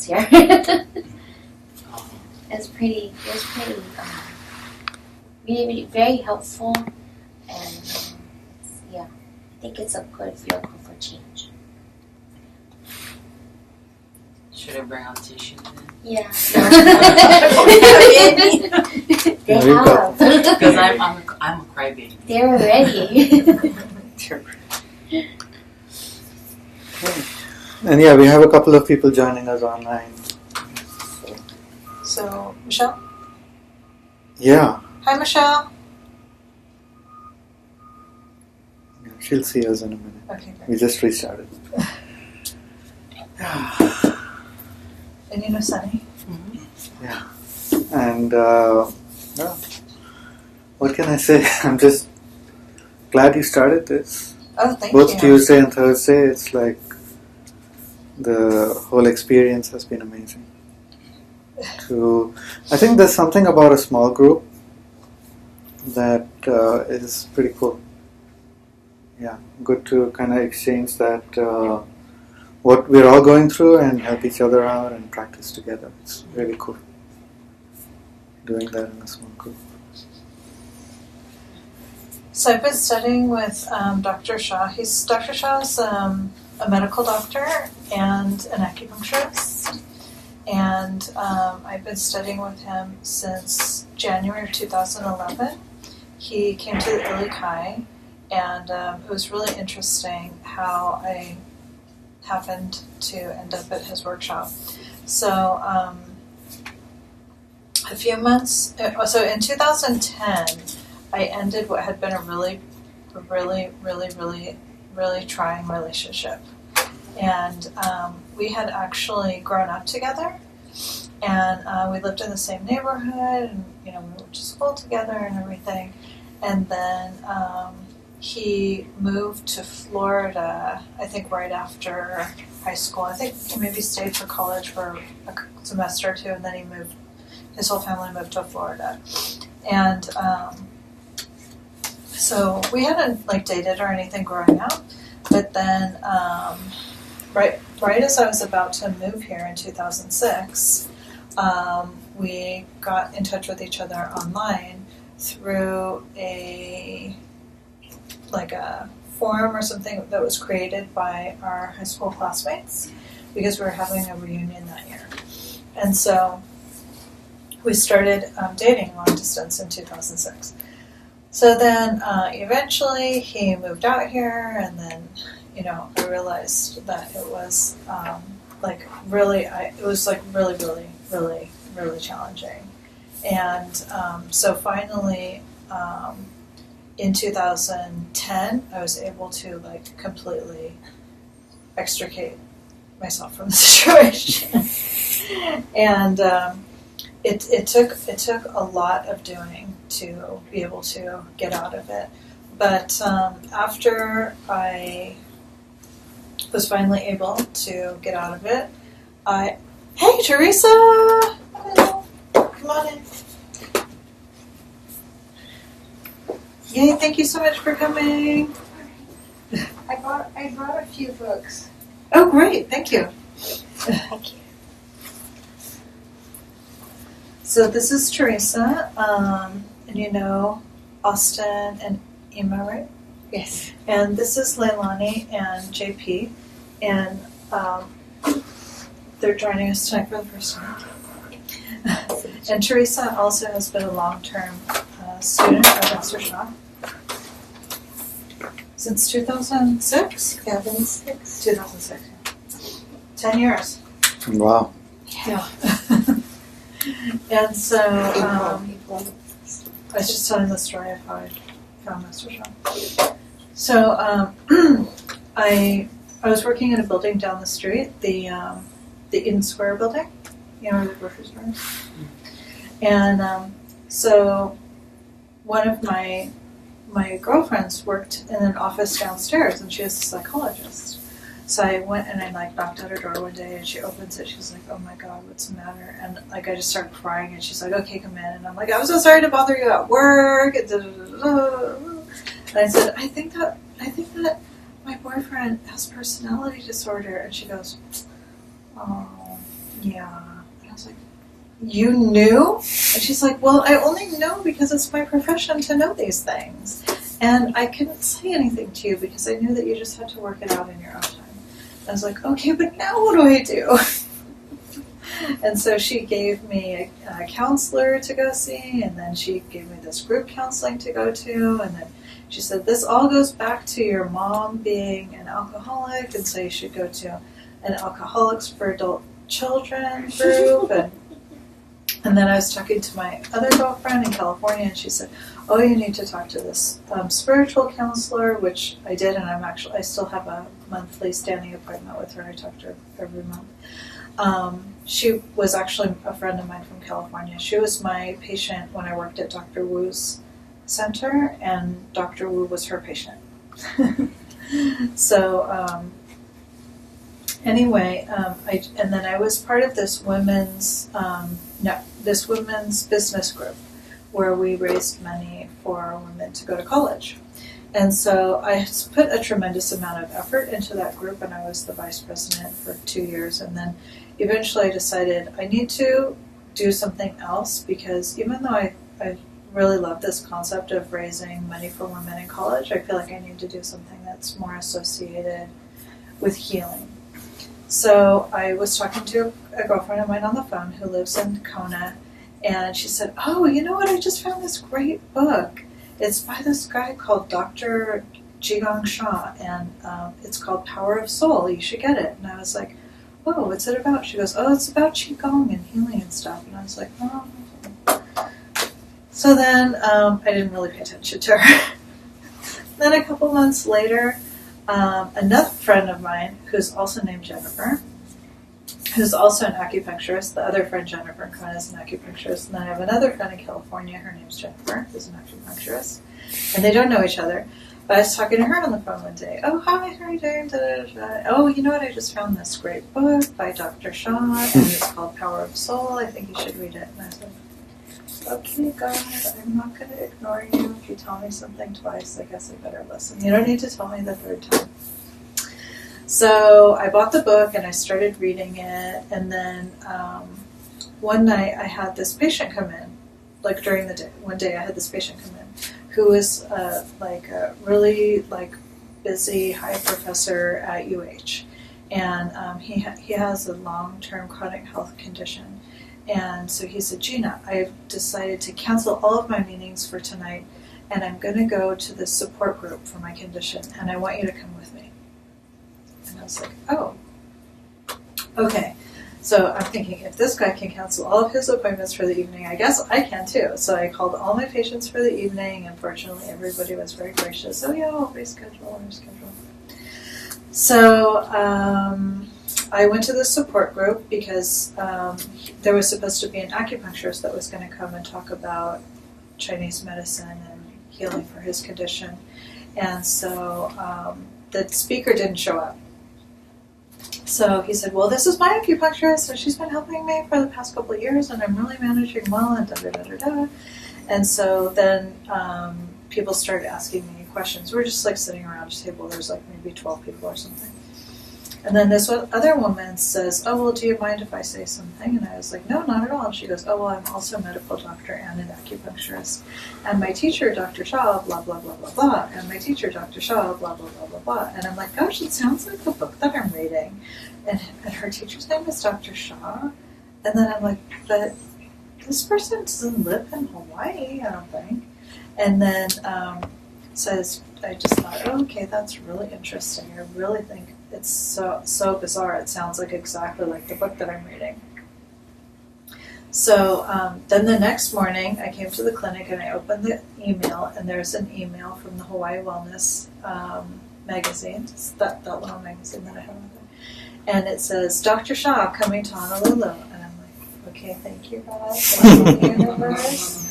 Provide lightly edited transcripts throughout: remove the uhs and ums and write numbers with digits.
here. It was pretty, really very helpful, and yeah, I think it's a good vehicle for change. Should I bring out tissues then? Yeah. They There you go. have. Because I'm a crybaby. They're ready. And yeah, we have a couple of people joining us online. So, Michelle? Yeah, Hi, Michelle. she'll see us in a minute. Okay, great. We just restarted. And you know Sunny? Yeah. And well, what can I say? I'm just glad you started this. Oh, thank Both you. Tuesday and Thursday, it's like the whole experience has been amazing. I think there's something about a small group that is pretty cool. Yeah, good to kind of exchange that what we're all going through and help each other out and practice together. It's really cool doing that in a small group. So I've been studying with Dr. Shah. Dr. Shah's a medical doctor and an acupuncturist. And I've been studying with him since January of 2011. He came to the Ilikai, and it was really interesting how I happened to end up at his workshop. So a few months, so in 2010, I ended what had been a really trying relationship. And we had actually grown up together, and we lived in the same neighborhood, and we went to school together and everything. And then he moved to Florida, I think right after high school. I think he maybe stayed for college for a semester or two, and then his whole family moved to Florida. And so we hadn't dated or anything growing up, but then right as I was about to move here in 2006, we got in touch with each other online through a forum or something that was created by our high school classmates, because we were having a reunion that year. And so we started dating long distance in 2006. So then eventually he moved out here, and then I realized that it was really challenging. And so finally in 2010 I was able to completely extricate myself from the situation. And it took a lot of doing to be able to get out of it. But after I was finally able to get out of it, hey Teresa! Hello. Come on in. Yay, thank you so much for coming. I brought a few books. Oh, great, thank you. Thank you. So this is Teresa, and Austin and Emma, right? Yes. And this is Leilani and JP, and they're joining us tonight for the first time. And Teresa also has been a long-term student of Dr. Shah since 2006? 2006. 2006. 10 years. Wow. Yeah. And so I was just telling the story of how I found Master Shah. So I was working in a building down the street, the Eden Square building, where the grocery store is. And so one of my girlfriends worked in an office downstairs, and she was a psychologist. So I went and I knocked at her door one day, and she opens it. She's like, "Oh my God, what's the matter?" And I just started crying, and she's like, "Okay, come in." And I'm like, "I'm so sorry to bother you at work." And I said, I think that my boyfriend has personality disorder. And she goes, "Oh, yeah. And I was like, you knew? And she's like, well, I only know because it's my profession to know these things. And I couldn't say anything to you because I knew that you just had to work it out in your own time. I was like, okay, but now what do I do? And so she gave me a counselor to go see, and then she gave me this group counseling to go to, and then she said, this all goes back to your mom being an alcoholic, and so you should go to an Alcoholics for Adult Children group. And then I was talking to my other girlfriend in California, and she said, oh, you need to talk to this spiritual counselor, which I did, and I still have a monthly standing appointment with her. I talk to her every month. She was actually a friend of mine from California. She was my patient when I worked at Dr. Wu's center, and Dr. Wu was her patient. So anyway, and then I was part of this women's business group where we raised money for women to go to college. And so I put a tremendous amount of effort into that group, and I was the vice president for 2 years. And then eventually I decided I need to do something else, because even though I really love this concept of raising money for women in college, I feel like I need to do something that's more associated with healing. So I was talking to a girlfriend of mine on the phone who lives in Kona, and she said, oh, you know what, I just found this great book. It's by this guy called Dr. Jigong Shah, and it's called Power of Soul. You should get it. And I was like, oh, what's it about? She goes, oh, it's about Qigong and healing and stuff. And I was like, oh. So then I didn't really pay attention to her. Then a couple months later, another friend of mine, who's also named Jennifer, who's also an acupuncturist. The other friend, Jennifer in Kona, is an acupuncturist. And then I have another friend in California. Her name's Jennifer, who's an acupuncturist. And they don't know each other. But I was talking to her on the phone one day. Oh, hi, how are you doing? Da, da, da. Oh, you know what? I just found this great book by Dr. Shah, and it's called Power of Soul. I think you should read it. And I said, okay, God, I'm not going to ignore you. If you tell me something twice, I guess I better listen. You don't need to tell me the third time. So I bought the book and I started reading it, and then one night I had this patient come in, like during the day. One day I had this patient come in who was like a really busy high professor at UH, and he has a long-term chronic health condition. And so he said, Gina, I've decided to cancel all of my meetings for tonight, and I'm going to go to this support group for my condition, and I want you to come with me. And I was like, oh, okay. So I'm thinking, if this guy can cancel all of his appointments for the evening, I guess I can too. So I called all my patients for the evening, and fortunately everybody was very gracious. Oh yeah, I'll reschedule. So I went to the support group because there was supposed to be an acupuncturist that was going to come and talk about Chinese medicine and healing for his condition. And so the speaker didn't show up. So he said, well, this is my acupuncturist, and she's been helping me for the past couple of years, and I'm really managing well, and da-da-da-da-da. And so then people started asking me questions. We're just sitting around a table. There's maybe 12 people or something. And then this other woman says, oh, well, do you mind if I say something? And I was like, no, not at all. And she goes, oh, well, I'm also a medical doctor and an acupuncturist. And my teacher, Dr. Shah, blah, blah, blah, blah, blah. And my teacher, Dr. Shah, blah, blah, blah, blah, blah. And I'm like, gosh, it sounds like the book that I'm reading. And her teacher's name is Dr. Shah. And then I'm like, but this person doesn't live in Hawaii, I don't think. And then says, I just thought, oh, okay, that's really interesting. I really think it's so bizarre. It sounds like exactly like the book that I'm reading. So then the next morning, I came to the clinic and I opened the email, and there's an email from the Hawaii Wellness magazine. It's that little magazine that I have out there. And it says, Dr. Shah coming to Honolulu. And I'm like, okay, thank you, God. Thank you, universe.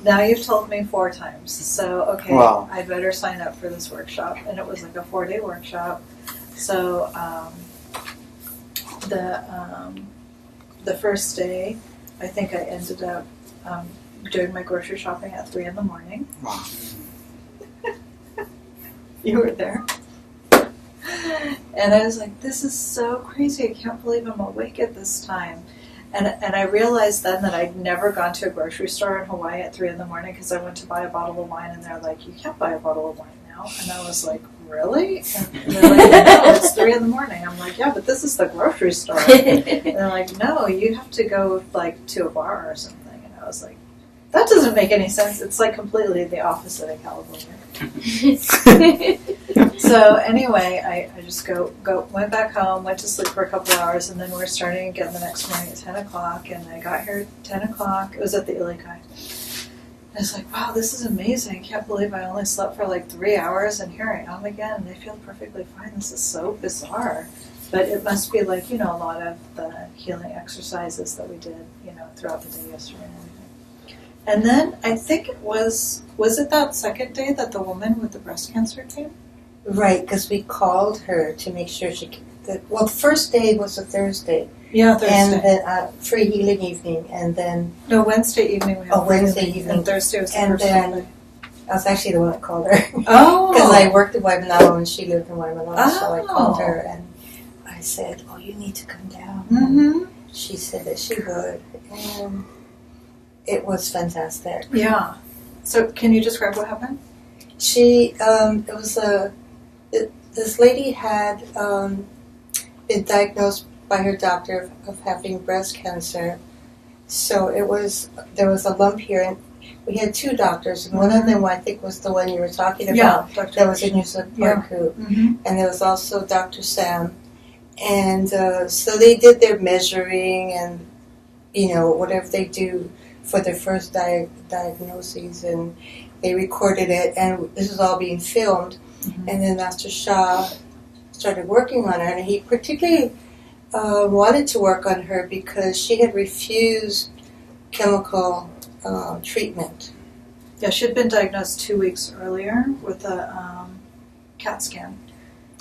Now you've told me 4 times. So, okay, wow. I better sign up for this workshop. And it was like a 4-day workshop. So the first day, I think I ended up doing my grocery shopping at 3 a.m. Wow. You were there. And I was like, this is so crazy. I can't believe I'm awake at this time. And I realized then that I'd never gone to a grocery store in Hawaii at 3 a.m. because I went to buy a bottle of wine and they're like, you can't buy a bottle of wine now. And I was like, really? And they're like, no, it's 3 a.m. I'm like, yeah, but this is the grocery store. And they're like, no, you have to go like to a bar or something. And I was like, that doesn't make any sense. It's like completely the opposite of California. So anyway, I just went back home, went to sleep for a couple of hours, and then we're starting again the next morning at 10 o'clock. And I got here at 10 o'clock. It was at the Ilikai. I was like, wow, this is amazing. I can't believe I only slept for like 3 hours, and here I am again, and I feel perfectly fine. This is so bizarre. But it must be like, a lot of the healing exercises that we did, throughout the day yesterday and everything. And then I think it was it that second day that the woman with the breast cancer came? Right, because we called her to make sure she could. The first day was a Thursday. Yeah, Thursday. And then free healing evening, and then. No, Wednesday evening we had Wednesday evening. And Thursday was the and first then day. I was actually the one that called her. Oh! Because I worked in Waimanalo and she lived in Waimanalo, so I Oh. called her and I said, "Oh, you need to come down." Mm-hmm. She said that she would, and it was fantastic. Yeah. So can you describe what happened? She, this lady had been diagnosed by her doctor of having breast cancer. So there was a lump here, and we had 2 doctors, and one of them I think was the one you were talking about. Dr. That was in Yusa Parku, Mm-hmm. and there was also Dr. Sam. And so they did their measuring and, whatever they do for their first diagnoses, and they recorded it, and this is all being filmed. Mm-hmm. And then Master Shah started working on her, and he particularly wanted to work on her because she had refused chemical treatment. Yeah, she'd been diagnosed 2 weeks earlier with a CAT scan,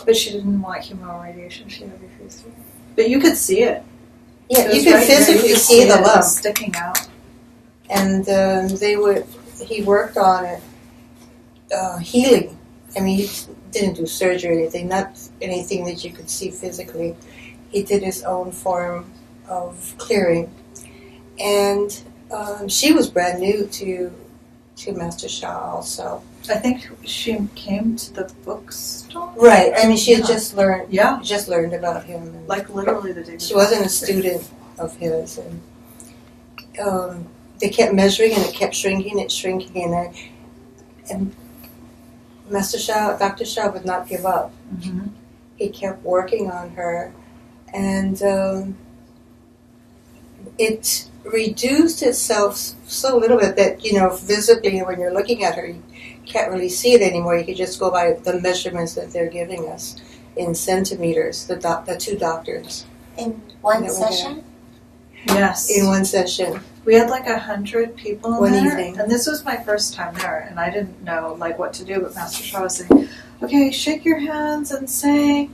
but she didn't want chemo radiation. She had refused it. But you could see it. Yeah, It you was could right there. physically You could see the it. It lump. was sticking out. And he worked on it, healing. I mean, he didn't do surgery or anything, not anything that you could see physically. He did his own form of clearing. And she was brand new to Master Shah also. I think she came to the bookstore. Right, I mean, she had Yeah. just learned Yeah, about him. And like literally the day she before. wasn't a student of his. And they kept measuring, and it kept shrinking, and Master Shah, Dr. Shah would not give up. Mm-hmm. He kept working on her, and it reduced itself so little bit that, visibly when you're looking at her, you can't really see it anymore. You can just go by the measurements that they're giving us in centimeters, the 2 doctors. In one That we're session? Yes. In one session. We had like 100 people in One there, evening. and this was my first time there, and I didn't know like what to do. But Master Shah was saying, "Okay, shake your hands and say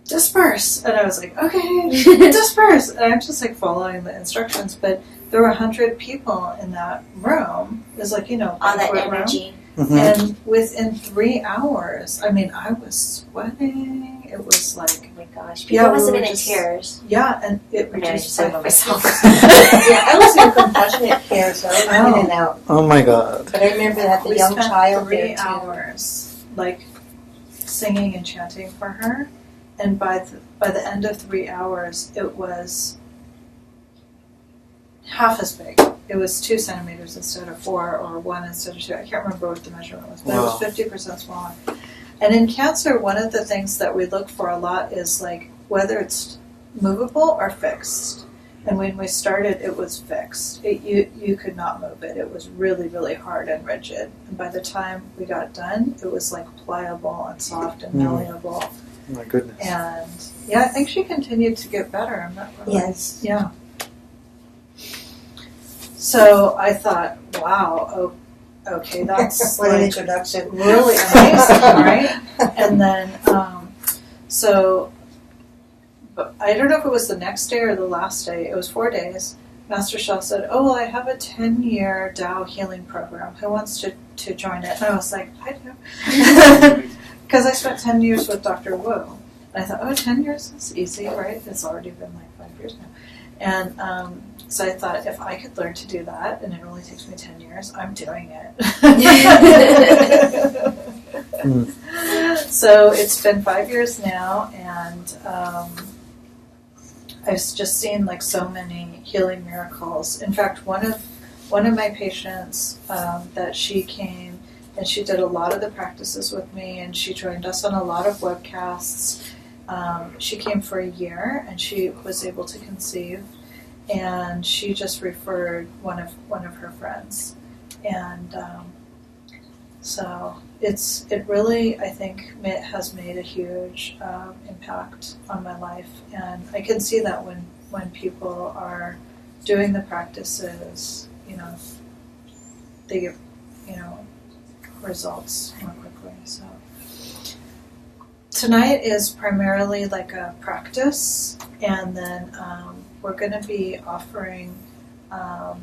disperse," and I was like, "Okay, disperse." And I'm just like following the instructions. But there were 100 people in that room. It was like All that banquet room. energy. Mhm. And within 3 hours, I mean, I was sweating. It was like, Oh my gosh. Yeah, People we must have were been in just- tears. yeah, and it I'm not reduced even by myself. 50%. Yeah, I was in compassionate care, so I was in and out. Oh my God. But I remember that the We young spent child 3 there too. hours, like singing and chanting for her, and by the end of 3 hours, it was half as big. It was 2 centimeters instead of 4, or 1 instead of 2. I can't remember what the measurement was, but it was Wow. 50% smaller. And in cancer, one of the things that we look for a lot is like whether it's movable or fixed. And when we started, it was fixed. You could not move it. It was really, really hard and rigid. And by the time we got done, it was like pliable and soft and malleable. Oh my goodness. And yeah, I think she continued to get better. I'm not really, Yes. yeah. So I thought, wow, okay, that's What an like introduction. really amazing, right? And then, but I don't know if it was the next day or the last day. It was 4 days. Master Shah said, "Oh, well, I have a 10-year Tao healing program. Who wants to join it?" And I was like, "I do," because I spent 10 years with Dr. Wu. And I thought, 10 years is easy, right? It's already been like 5 years now. And so I thought, if I could learn to do that, and it only takes me 10 years, I'm doing it. So it's been 5 years now, and I've just seen like so many healing miracles. In fact, one of my patients that she came and she did a lot of the practices with me, and she joined us on a lot of webcasts. She came for a year, and she was able to conceive, and she just referred one of her friends, and so it really, I think, has made a huge impact on my life, and I can see that when people are doing the practices, they get results more quickly. So tonight is primarily like a practice, and then we're going to be offering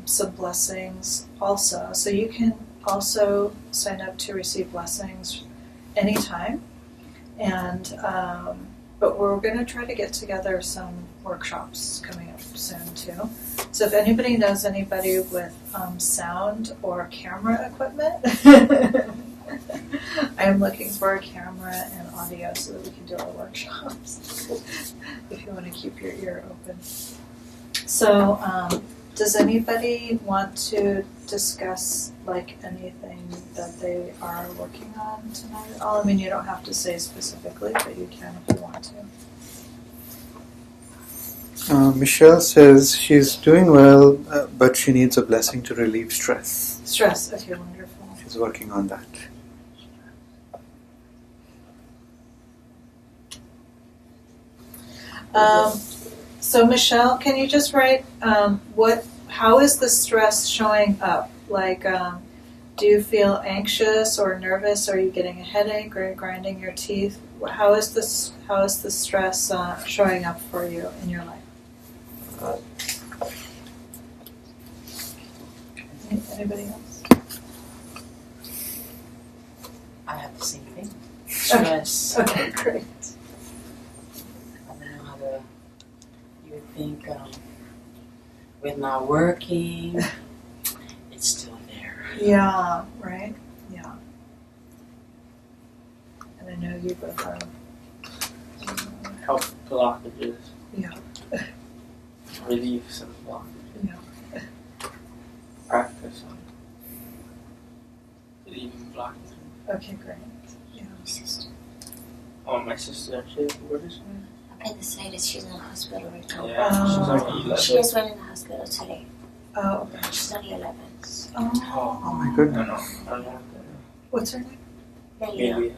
some blessings also. So you can also sign up to receive blessings anytime, and but we're going to try to get together some workshops coming up soon too. So if anybody knows anybody with sound or camera equipment, I am looking for a camera and audio so that we can do our workshops. If you want to keep your ear open. So does anybody want to discuss like anything that they are working on tonight at all? I mean, you don't have to say specifically, but you can if you want to. Michelle says she's doing well, but she needs a blessing to relieve stress. Stress, okay, wonderful. She's working on that. So Michelle, can you just write how is the stress showing up? Like, do you feel anxious or nervous? Are you getting a headache or grinding your teeth? How is the stress showing up for you in your life? Anybody else? I have the same thing. Stress. Okay, great. I don't know how to. You would think with not working, it's still there. Yeah, right? Yeah. And I know you both have Health blockages. Yeah. Relieve some blockages. Yeah. Practice on relieving blockages. Okay, great. Yeah. Oh, my sister, what is her? Appendicitis. She's in the hospital right now. Yeah, she's like 11. She just went in the hospital today. Oh, okay. She's only 11. Oh my goodness. No, I don't want that. What's her name? Really? Maybe.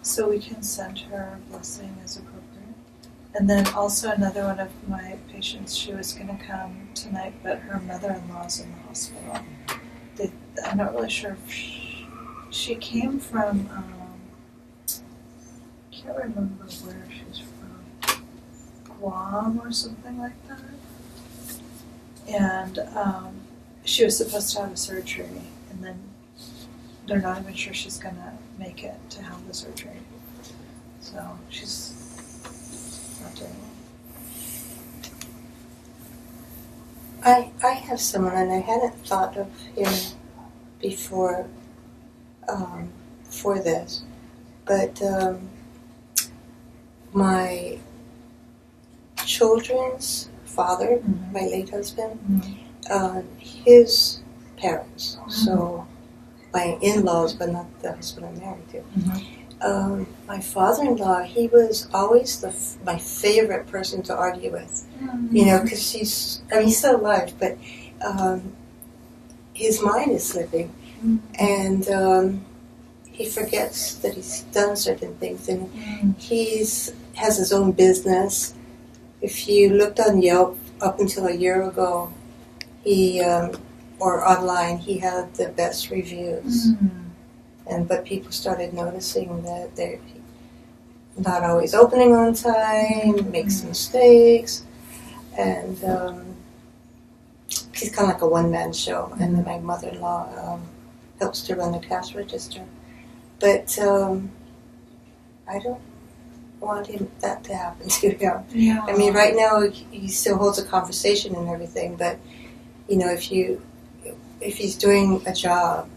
So we can send her a blessing as appropriate. And then also another one of my patients, she was going to come tonight, but her mother-in-law's in the hospital. I'm not really sure if she came from, can't remember where she's from, Guam or something like that. And she was supposed to have a surgery, and then they're not even sure she's going to make it to have the surgery. So she's not doing I have someone, and I hadn't thought of him before for this, but my children's father, Mm-hmm. my late husband, well. his parents, so my in-laws, but not the husband I'm married to. My father-in-law, he was always my favorite person to argue with, because he's still alive, but his mind is slipping, and he forgets that he's done certain things, and has his own business. If you looked on Yelp up until a year ago, he or online, he had the best reviews. But people started noticing that not always opening on time, makes mistakes, and he's kind of like a one-man show. And then my mother-in-law helps to run the cash register. But I don't want that to happen to him. Yeah. I mean, right now he still holds a conversation and everything, but you know, if he's doing a job,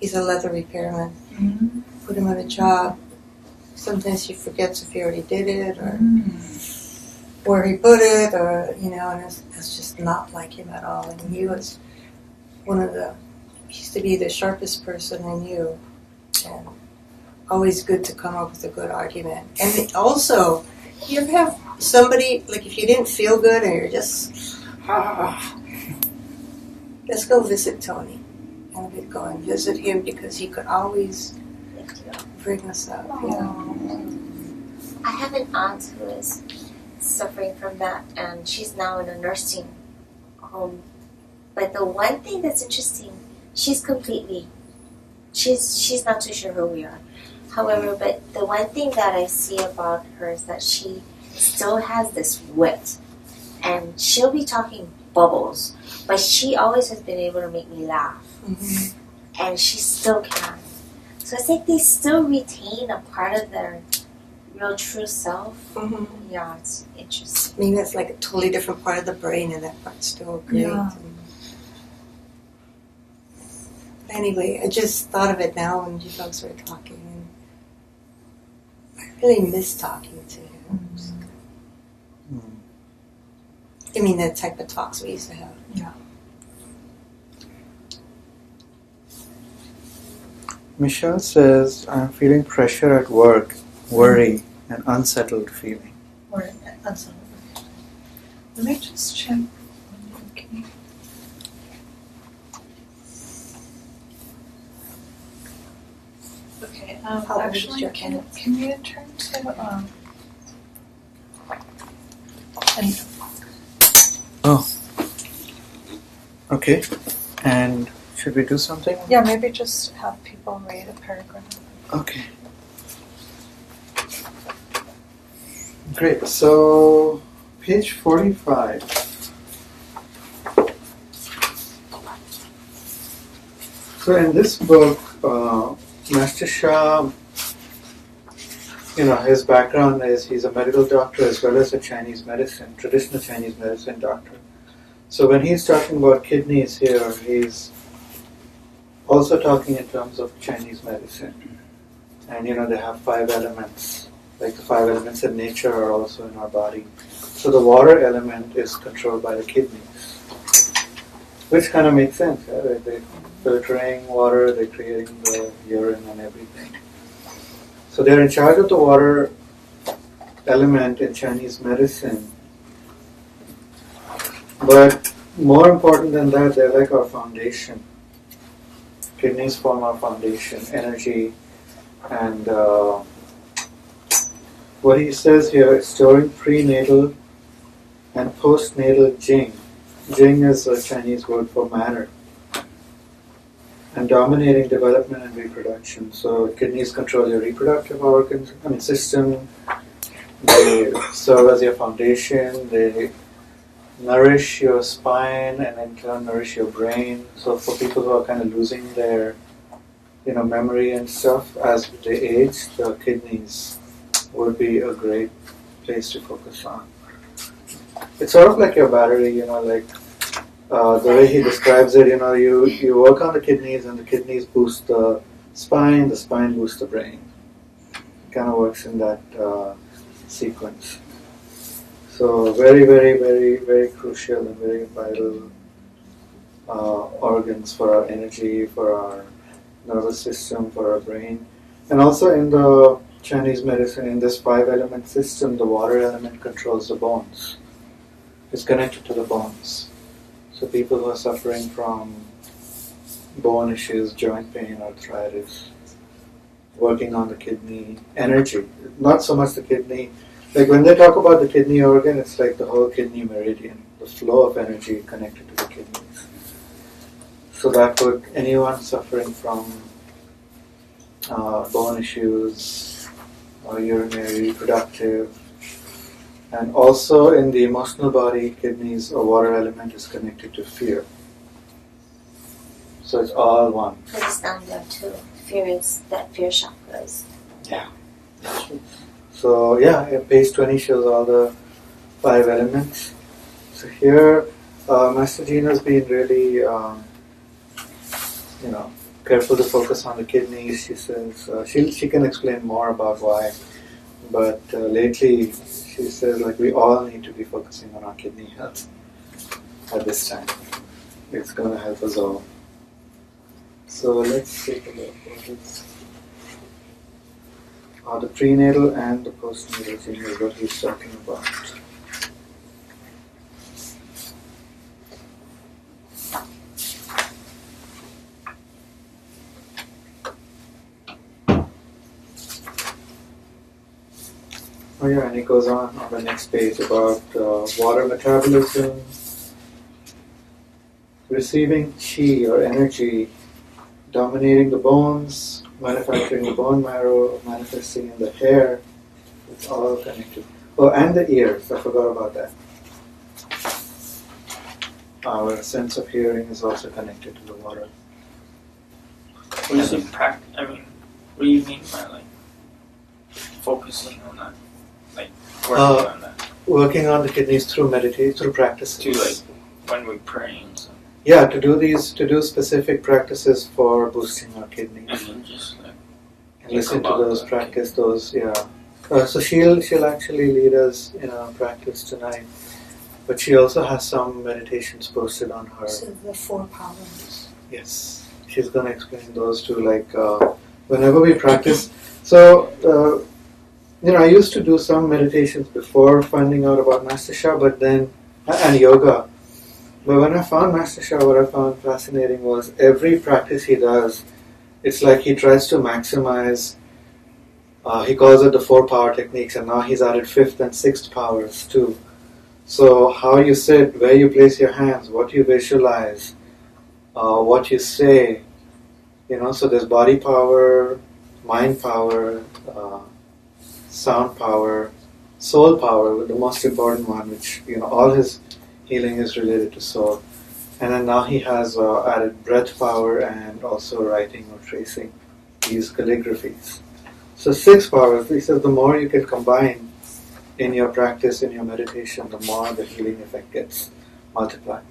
he's a leather repairman. Mm-hmm. Put him on a job. Sometimes he forgets if he already did it or where he put it, or you know, and it's just not like him at all. And he was he used to be the sharpest person I knew, and always good to come up with a good argument. And also, you ever have somebody, like if you didn't feel good and you're just, let's go visit Tony. And we'd go and visit him because he could always Lift you up. bring us up. You know? I have an aunt who is suffering from that, and she's now in a nursing home. But the one thing that's interesting, she's not too sure who we are. However, but the one thing that I see about her is that she still has this wit, and she'll be talking bubbles, but she always has been able to make me laugh, and she still can. So it's like they still retain a part of their real true self. Yeah, it's interesting. Maybe that's like a totally different part of the brain, and that part's still great. Yeah. Anyway, I just thought of it now when you folks were talking, and I really miss talking to him. I mean, the type of talks we used to have. Yeah. Michelle says, I'm feeling pressure at work, worry, and unsettled feeling. Or unsettled. Let me just check. Okay. Okay. How old is Actually, your can kids? you turn to and Oh. Okay. And should we do something? yeah, maybe just have people read a paragraph. Okay. Great. So, page 45. So, in this book, Master Shah, his background is he's a medical doctor as well as a traditional Chinese medicine doctor. So, when he's talking about kidneys here, he's also talking in terms of Chinese medicine. And they have 5 elements. Like the 5 elements in nature are also in our body. So the water element is controlled by the kidneys. Which kind of makes sense. Right? They're filtering water, they're creating the urine and everything. So they're in charge of the water element in Chinese medicine. But more important than that, they're like our foundation. Kidneys form our foundation, energy, and what he says here is storing prenatal and postnatal Jing. Jing is a Chinese word for matter. And dominating development and reproduction. So kidneys control your reproductive organs, system. They serve as your foundation. They nourish your spine and in turn nourish your brain. So for people who are kind of losing their memory and stuff as they age, the kidneys would be a great place to focus on. It's sort of like your battery, the way he describes it, you work on the kidneys and the kidneys boost the spine boosts the brain. It kind of works in that sequence. So very, very, very, very crucial and very vital organs for our energy, for our nervous system, for our brain. And also in the Chinese medicine, in this 5-element system, the water element controls the bones. It's connected to the bones. So people who are suffering from bone issues, joint pain, arthritis, working on the kidney energy. Not so much the kidney. Like when they talk about the kidney organ, it's like the whole kidney meridian, the flow of energy connected to the kidneys. So that would, anyone suffering from bone issues, urinary, reproductive, and also in the emotional body, kidneys, a water element is connected to fear. So it's all one. But it's down there too. Fear is that fear chakra is. So page 20 shows all the 5 elements. So here, Master Gina's been really, careful to focus on the kidneys. She says she can explain more about why, but lately she says like we all need to be focusing on our kidney health at this time. It's going to help us all. So let's take a look at it. The prenatal and the postnatal gene is what he's talking about. Oh yeah, and he goes on the next page about water metabolism, receiving chi or energy, dominating the bones, manufacturing the bone marrow, manifesting in the hair. It's all connected. Oh, and the ears. I forgot about that. Our sense of hearing is also connected to the water. What do you say I mean, what do you mean by like focusing on that? Like working on that? Working on the kidneys through meditation, through practices. To like when we pray and stuff. Yeah, to do specific practices for boosting our kidneys. And then just like And listen to those, practice those, yeah. So she'll actually lead us in our practice tonight. But she also has some meditations posted on her. So the 4 powers. Yes, she's going to explain those too. Like whenever we practice. So I used to do some meditations before finding out about Master Sha, but then and yoga. But when I found Master Sha, what I found fascinating was every practice he does, it's like he tries to maximize. He calls it the 4 power techniques, and now he's added 5th and 6th powers too. So how you sit, where you place your hands, what you visualize, what you say, so there's body power, mind power, sound power, soul power, the most important one, which, all his healing is related to soul. And then now he has added breath power and also writing or tracing, these calligraphies. So 6 powers, he says the more you can combine in your practice, in your meditation, the more the healing effect gets multiplied.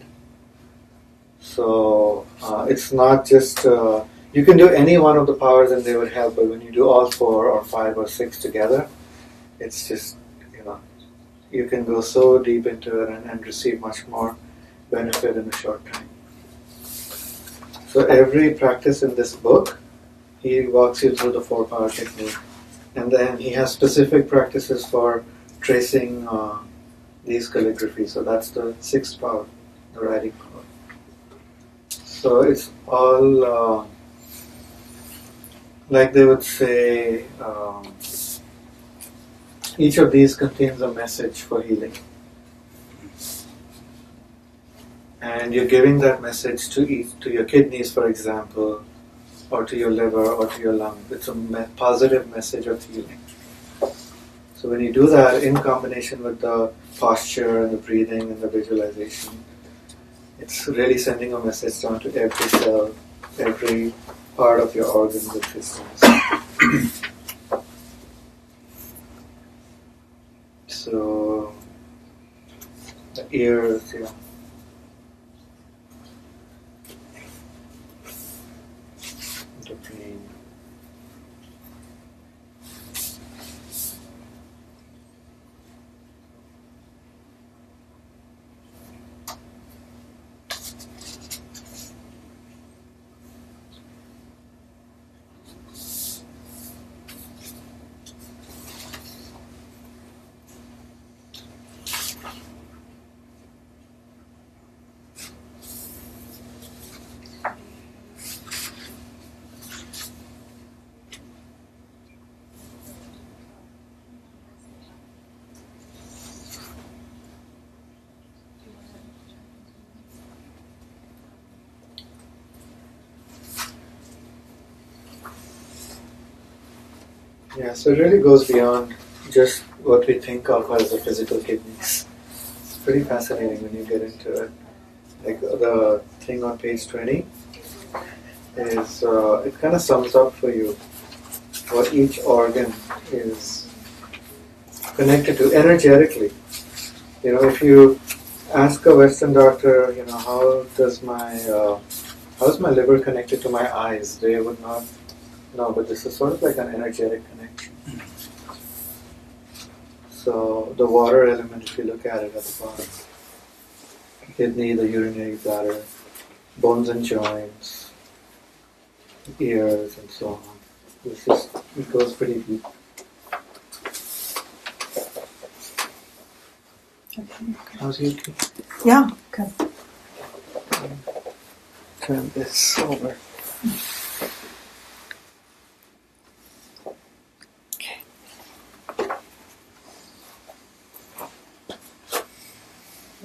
So it's not just, you can do any one of the powers and they would help, but when you do all 4 or 5 or 6 together, it's just, you can go so deep into it and receive much more benefit in a short time. So every practice in this book, he walks you through the 4 power technique. And then he has specific practices for tracing these calligraphy. So that's the 6th power, the writing power. So it's all, like they would say, each of these contains a message for healing. And you're giving that message to your kidneys, for example, or to your liver, or to your lung. It's a positive message of healing. So when you do that in combination with the posture and the breathing and the visualization, it's really sending a message down to every cell, every part of your organs and systems. So the ears, the brain. Yeah, so it really goes beyond just what we think of as the physical kidneys. It's pretty fascinating when you get into it. Like the thing on page 20 is, it kind of sums up for you what each organ is connected to energetically. You know, if you ask a Western doctor, you know, how's my liver connected to my eyes? They would not know, but this is sort of like an energetic connection. So the water element, if you look at it at the bottom, kidney, the urinary bladder, bones and joints, ears, and so on. It goes pretty deep. Okay. How's you? Yeah. Good. Turn this over.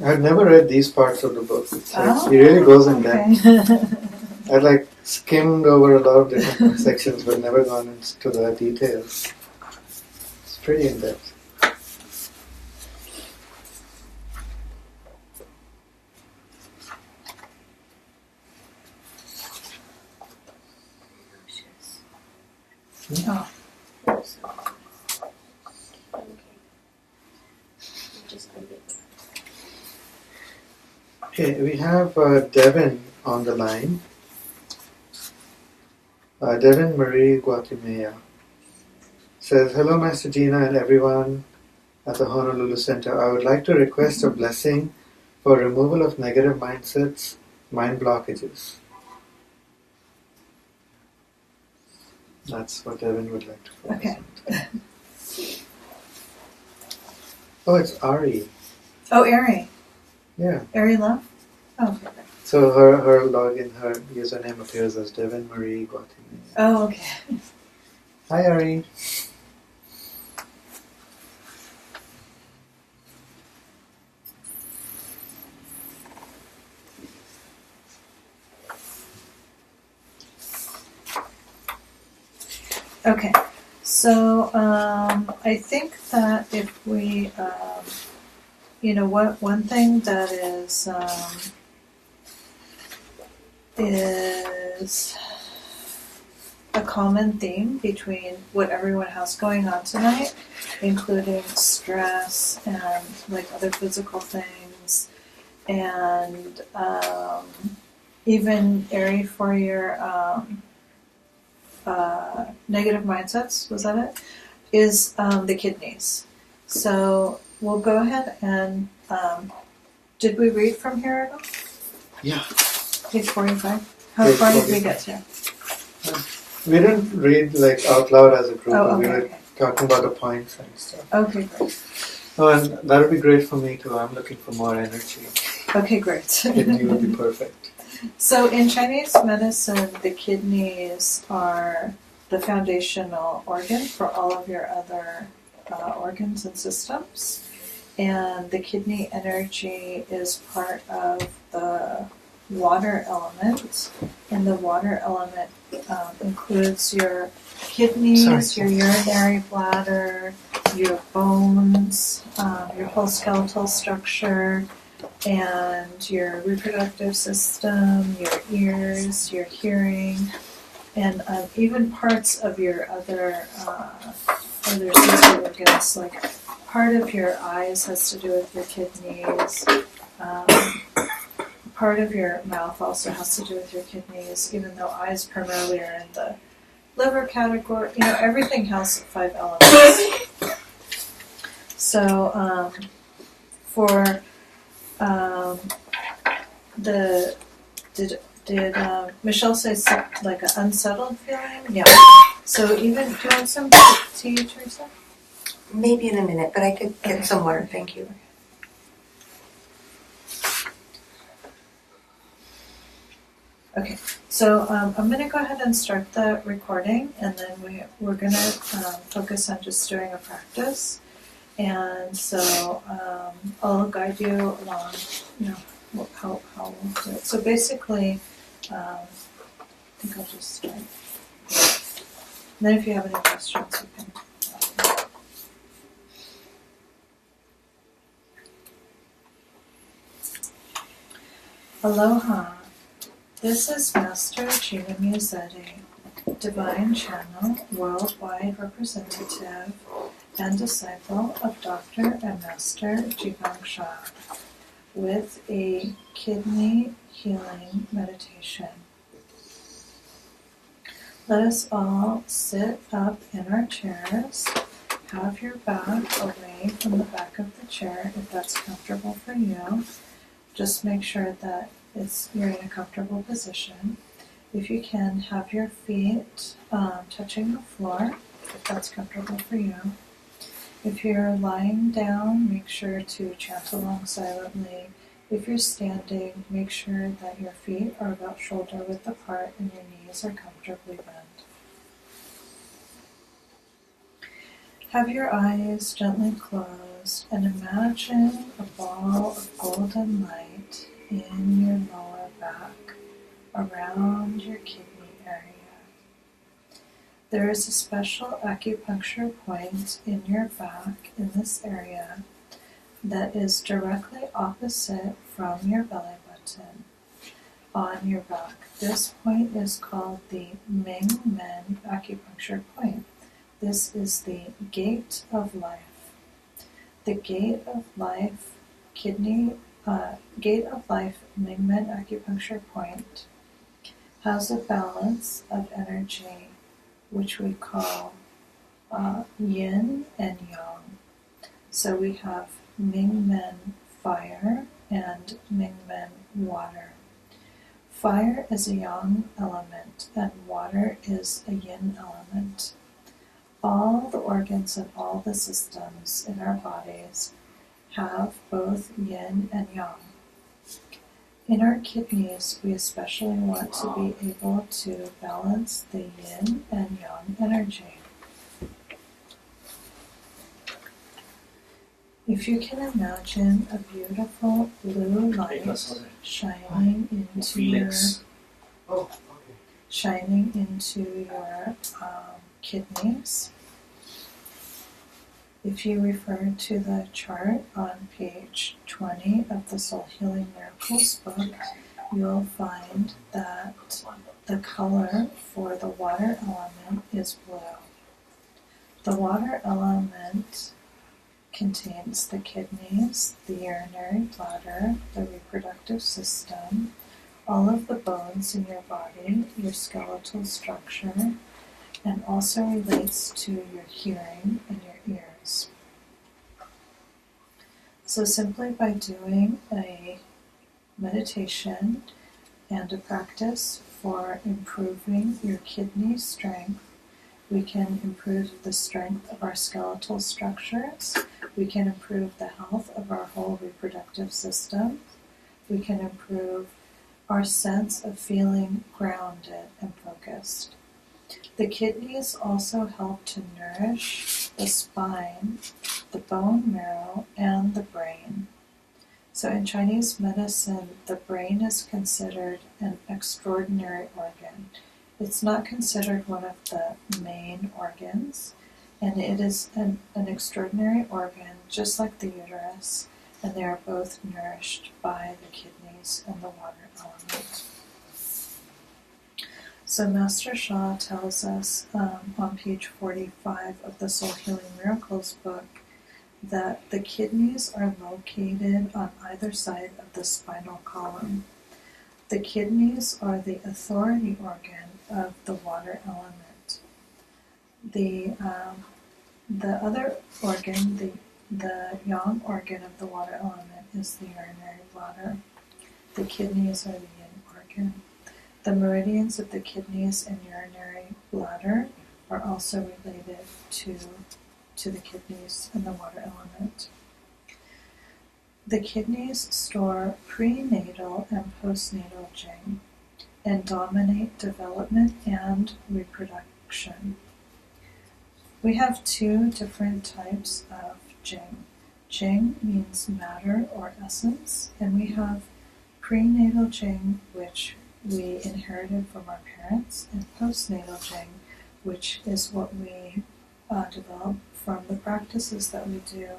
I've never read these parts of the book. He really goes in depth. I like skimmed over a lot of different sections, but never gone into the details. It's pretty in depth. Oh. Okay, we have Devin on the line. Devin Marie Guatemala says, "Hello, Master Gina and everyone at the Honolulu Center. I would like to request a blessing for removal of negative mindsets, mind blockages." That's what Devin would like to focus Okay. on. Oh, it's Ari. Oh, Ari. Yeah. Ari Love? Oh, okay. So her login, her username appears as Devin Marie Guatemala. Oh, okay. Hi, Ari. Okay. So I think that if we, one thing that is a common theme between what everyone has going on tonight, including stress and like other physical things, and even Ari, for your negative mindsets, was that it? Is the kidneys. So we'll go ahead and did we read from here at all? Yeah. Page 45. How Page far did 45. we get to? We didn't read like out loud as a group, Oh, but we okay, were okay. talking about the points and stuff. Okay, great. Oh, and that would be great for me too. I'm looking for more energy. Okay, great. Kidney would be perfect. So in Chinese medicine, the kidneys are the foundational organ for all of your other organs and systems. And the kidney energy is part of the water element. And the water element includes your kidneys, your urinary bladder, your bones, your whole skeletal structure, and your reproductive system, your ears, your hearing, and even parts of your other sensory organs. Like part of your eyes has to do with your kidneys. Part of your mouth also has to do with your kidneys, even though eyes primarily are in the liver category. You know, everything has 5 elements. So for did Michelle say like an unsettled feeling? Yeah. So even, do you want some tea, Teresa? Maybe in a minute, but I could get some water. Thank you. Okay, so I'm going to go ahead and start the recording, and then we're going to focus on just doing a practice. And so I'll guide you along, how we'll do it. So basically, I think I'll just start. And then if you have any questions, you can Aloha. This is Master Gina Musetti, Divine Channel Worldwide Representative and Disciple of Dr. and Master Jigong Sha, with a kidney healing meditation. Let us all sit up in our chairs. Have your back away from the back of the chair if that's comfortable for you. Just make sure that you're in a comfortable position. If you can, have your feet touching the floor if that's comfortable for you. If you're lying down, make sure to chant along silently. If you're standing, make sure that your feet are about shoulder width apart and your knees are comfortably bent. Have your eyes gently closed and imagine a ball of golden light in your lower back around your kidney area. There is a special acupuncture point in your back in this area that is directly opposite from your belly button on your back. This point is called the Ming Men acupuncture point. This is the gate of life. The gate of life gate of life Ming Men acupuncture point has a balance of energy which we call yin and yang. So we have Ming Men fire and Ming Men water. Fire is a yang element and water is a yin element. All the organs and all the systems in our bodies have both yin and yang. In our kidneys, we especially want to be able to balance the yin and yang energy. If you can imagine a beautiful blue light shining into your kidneys. If you refer to the chart on page 20 of the Soul Healing Miracles book, you'll find that the color for the water element is blue. The water element contains the kidneys, the urinary bladder, the reproductive system, all of the bones in your body, your skeletal structure, and also relates to your hearing and your ears. So simply by doing a meditation and a practice for improving your kidney strength, we can improve the strength of our skeletal structures, we can improve the health of our whole reproductive system, we can improve our sense of feeling grounded and focused. The kidneys also help to nourish the spine, the bone marrow, and the brain. So in Chinese medicine, the brain is considered an extraordinary organ. It's not considered one of the main organs, and it is an extraordinary organ, just like the uterus, and they are both nourished by the kidneys and the water element. So Master Sha tells us on page 45 of the Soul Healing Miracles book that the kidneys are located on either side of the spinal column. The kidneys are the authority organ of the water element. The other organ, the yang organ of the water element, is the urinary bladder. The kidneys are the yin organ. The meridians of the kidneys and urinary bladder are also related to the kidneys and the water element. The kidneys store prenatal and postnatal Jing and dominate development and reproduction. We have two different types of Jing. Jing means matter or essence, and we have prenatal Jing, which we inherited from our parents, and postnatal Jing, which is what we develop from the practices that we do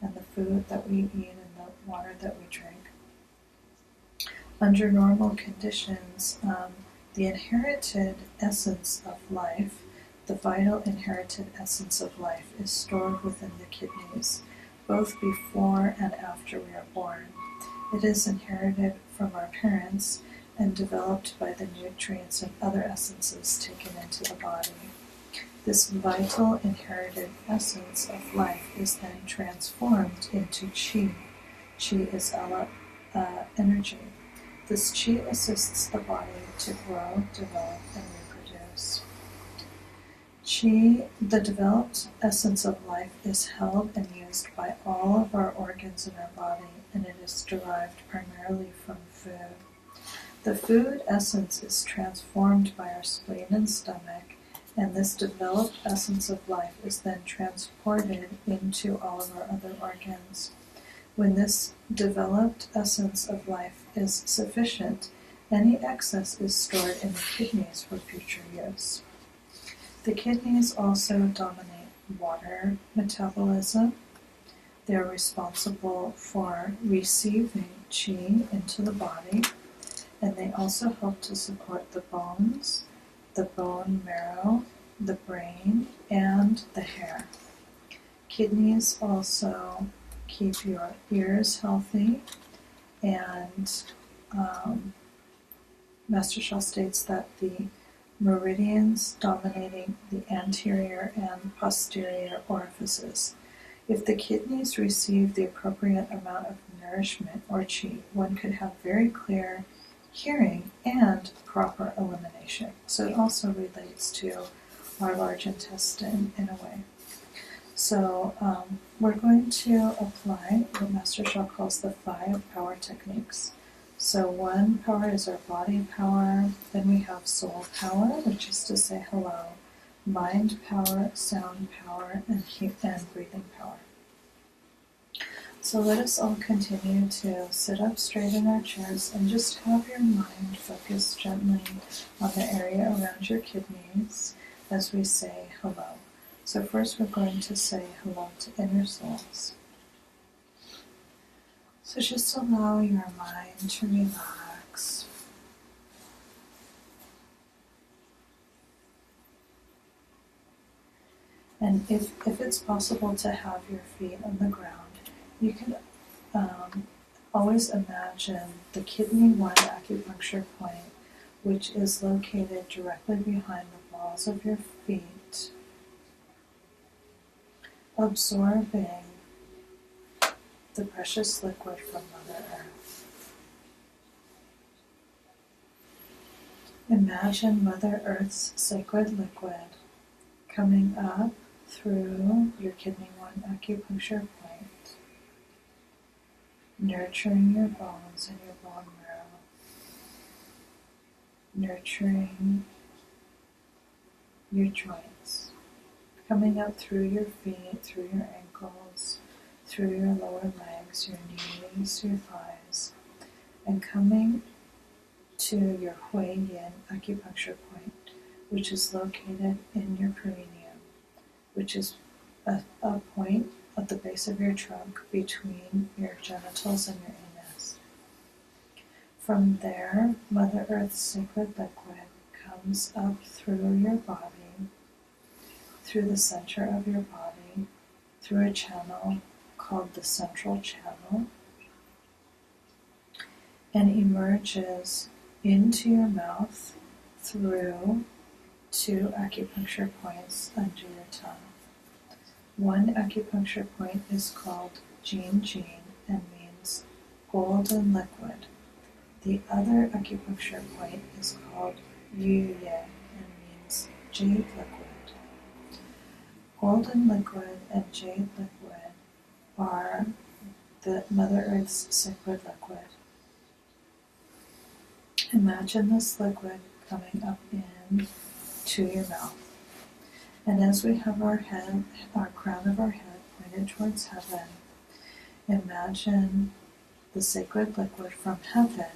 and the food that we eat and the water that we drink. under normal conditions, the inherited essence of life, the vital inherited essence of life, is stored within the kidneys, both before and after we are born. It is inherited from our parents and developed by the nutrients and other essences taken into the body. This vital inherited essence of life is then transformed into chi. Chi is energy. This chi assists the body to grow, develop, and reproduce. Chi, the developed essence of life, is held and used by all of our organs in our body, and it is derived primarily from food. The food essence is transformed by our spleen and stomach, and this developed essence of life is then transported into all of our other organs. When this developed essence of life is sufficient, any excess is stored in the kidneys for future use. The kidneys also dominate water metabolism. They are responsible for receiving qi into the body, and they also help to support the bones, the bone marrow, the brain, and the hair. Kidneys also keep your ears healthy, and Master Shah states that the meridians dominating the anterior and posterior orifices. If the kidneys receive the appropriate amount of nourishment or qi, one could have very clear hearing and proper elimination. So it also relates to our large intestine in a way. So we're going to apply what Master Shah calls the 5 power techniques. So 1 power is our body power, then we have soul power, which is to say hello, mind power, sound power, and breathing power. So let us all continue to sit up straight in our chairs and just have your mind focus gently on the area around your kidneys as we say hello. So first we're going to say hello to inner souls. So just allow your mind to relax. And if it's possible to have your feet on the ground, you can always imagine the kidney 1 acupuncture point, which is located directly behind the balls of your feet, absorbing the precious liquid from Mother Earth. Imagine Mother Earth's sacred liquid coming up through your kidney 1 acupuncture point, nurturing your bones and your bone marrow, nurturing your joints, coming up through your feet, through your ankles, through your lower legs, your knees, your thighs, and coming to your Hui Yin acupuncture point, which is located in your perineum, which is a point at the base of your trunk between your genitals and your anus. From there, Mother Earth's sacred liquid comes up through your body, through the center of your body, through a channel called the central channel, and emerges into your mouth through 2 acupuncture points under your tongue. 1 acupuncture point is called Jin Jin and means golden liquid. The other acupuncture point is called Yu Ye and means jade liquid. Golden liquid and jade liquid are the Mother Earth's sacred liquid. Imagine this liquid coming up in to your mouth. And as we have our crown of our head pointed towards heaven, imagine the sacred liquid from heaven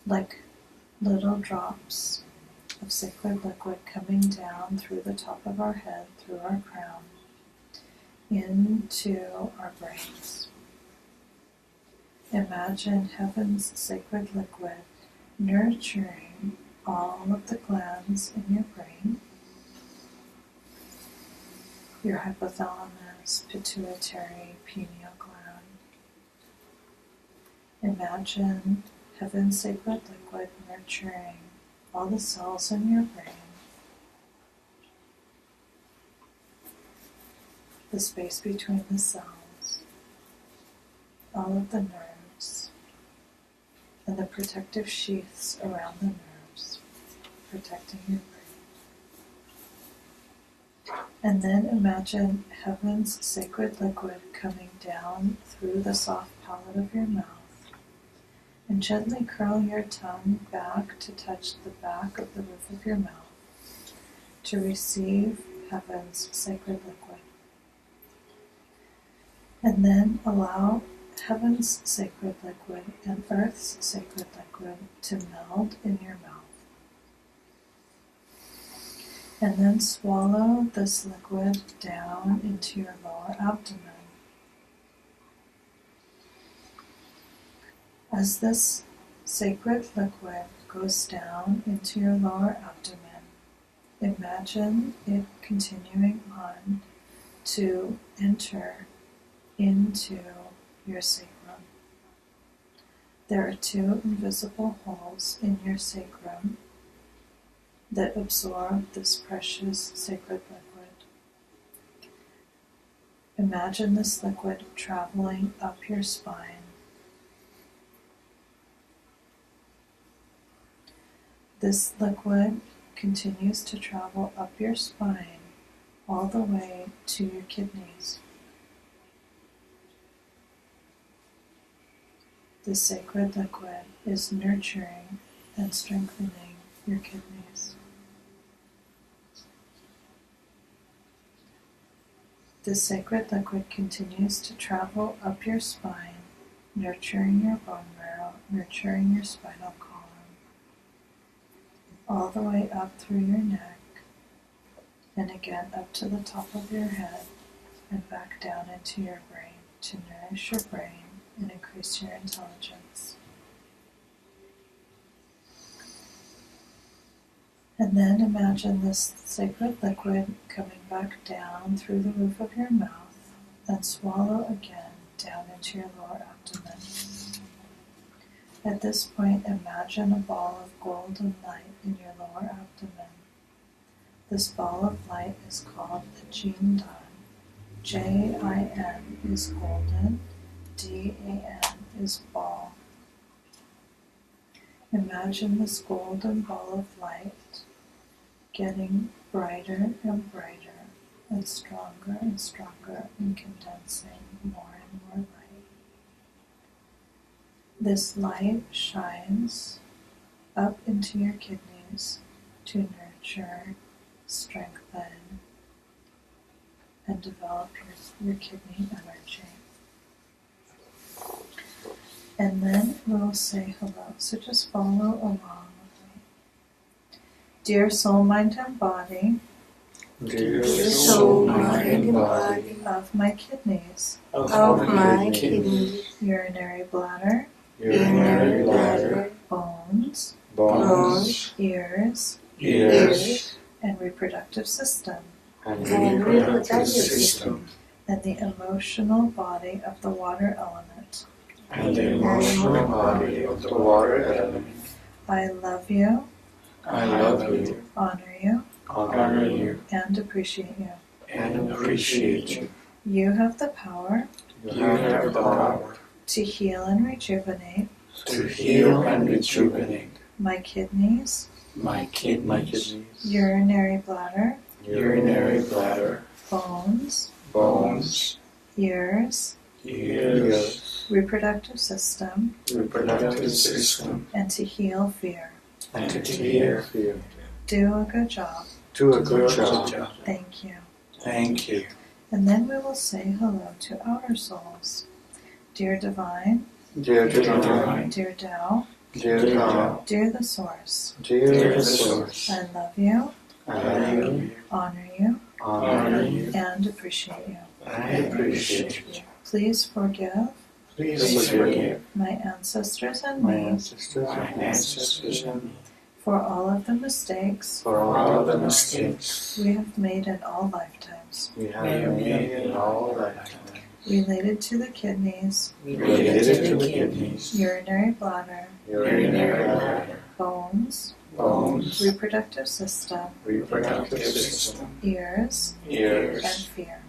like little drops of sacred liquid coming down through the top of our head, through our crown, into our brains. imagine heaven's sacred liquid nurturing all of the glands in your brain, your hypothalamus, pituitary, pineal gland. Imagine heaven's sacred liquid nurturing all the cells in your brain, the space between the cells, all of the nerves, and the protective sheaths around the nerves, protecting your brain. And then imagine heaven's sacred liquid coming down through the soft palate of your mouth, and gently curl your tongue back to touch the back of the roof of your mouth to receive heaven's sacred liquid. And then allow heaven's sacred liquid and earth's sacred liquid to meld in your mouth. And then swallow this liquid down into your lower abdomen. As this sacred liquid goes down into your lower abdomen, imagine it continuing on to enter into your sacrum. There are 2 invisible holes in your sacrum that absorb this precious sacred liquid. Imagine this liquid traveling up your spine. This liquid continues to travel up your spine all the way to your kidneys. The sacred liquid is nurturing and strengthening your kidneys. The sacred liquid continues to travel up your spine, nurturing your bone marrow, nurturing your spinal column, all the way up through your neck, and again up to the top of your head, and back down into your brain to nourish your brain and increase your intelligence. And then imagine this sacred liquid coming back down through the roof of your mouth and swallow again down into your lower abdomen. At this point, imagine a ball of golden light in your lower abdomen. This ball of light is called the Jin Dan. J-I-N is golden, D-A-N is ball. Imagine this golden ball of light getting brighter and brighter and stronger and condensing more and more light. This light shines up into your kidneys to nurture, strengthen, and develop your kidney energy. And then we'll say hello. So just follow along with me. Dear soul, mind, and body, Dear soul, mind, and body of my kidneys, of my kidneys, urinary bladder, urinary bladder, bones, bones, ears, ears, and reproductive system, and and reproductive system, and the emotional body of the water element. and the emotional body of the water element. I love you, I love you, honor you, honor you, and appreciate you. and appreciate you. You have the power You have the power to heal and rejuvenate to heal and rejuvenate my kidneys, my kidneys, urinary bladder, urinary bladder, bones, bones, ears, ears, reproductive system, reproductive system, and to heal fear. and to hear. Do a good job. Do a good job. Thank you. Thank you. And then we will say hello to outer souls. Dear Divine, Dear Divine, dear Tao, dear Tao, dear the Source, dear the Source, I love you, I love you, honor you, honor you, and appreciate you. I appreciate you. Please forgive Please forgive my ancestors and my me ancestors my and ancestors and me for all of the mistakes for for all the mistakes we have made in all lifetimes we we have have made made in all lifetimes related to the kidneys, related to the kidneys, urinary bladder, urinary bladder, bones, bones, reproductive system, reproductive system, ears, and ears, fear.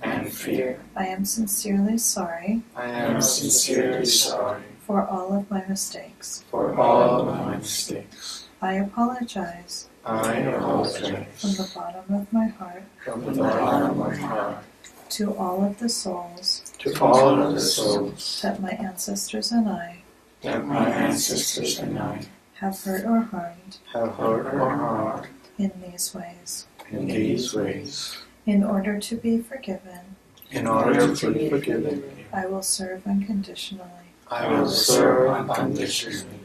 and fear. I am sincerely sorry I I am am sincerely sorry for all of my mistakes. for all my mistakes. I apologize I from apologize the bottom of my heart from the bottom of my heart to all of the souls to all of the souls that my ancestors and I that my ancestors and I have hurt or harmed have hurt heard or harmed in these ways. in these ways. In order to be forgiven, In order to be forgiven, I will serve unconditionally. I will serve unconditionally.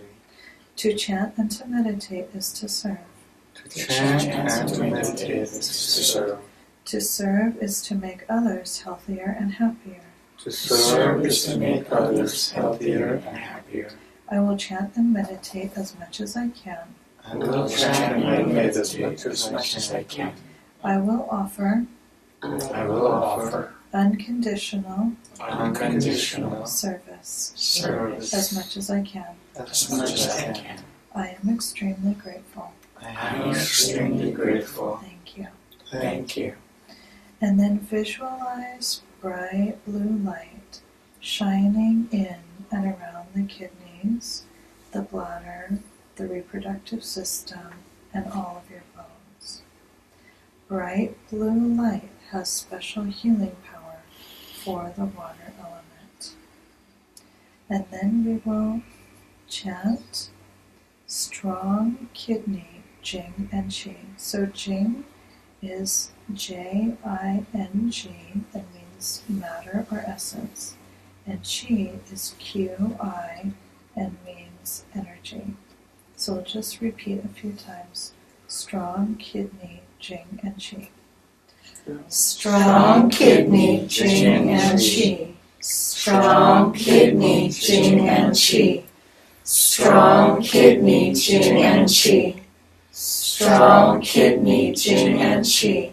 To chant and to meditate is to serve. to To chant and to meditate is to serve. To serve is to make others healthier and happier. to To serve serve is to make others healthier and happier. I will chant and meditate as much as I can. I will chant and meditate as much as I can. I will offer I will offer unconditional unconditional service service as much as I can. as much as I can. I am extremely grateful. I am extremely grateful. Thank you. Thank you. And then visualize bright blue light shining in and around the kidneys, the bladder, the reproductive system, and all of your bones. Bright blue light has special healing power for the water element. And then we will chant strong kidney, Jing and Qi. So Jing is Jing, that means matter or essence. And Qi is Qi and means energy. So we'll just repeat a few times. Strong kidney, Jing and Qi. Strong kidney, Jing and Qi. Strong kidney, Jing and Qi. Strong kidney, Jing and Qi. Strong kidney, Jing and Qi.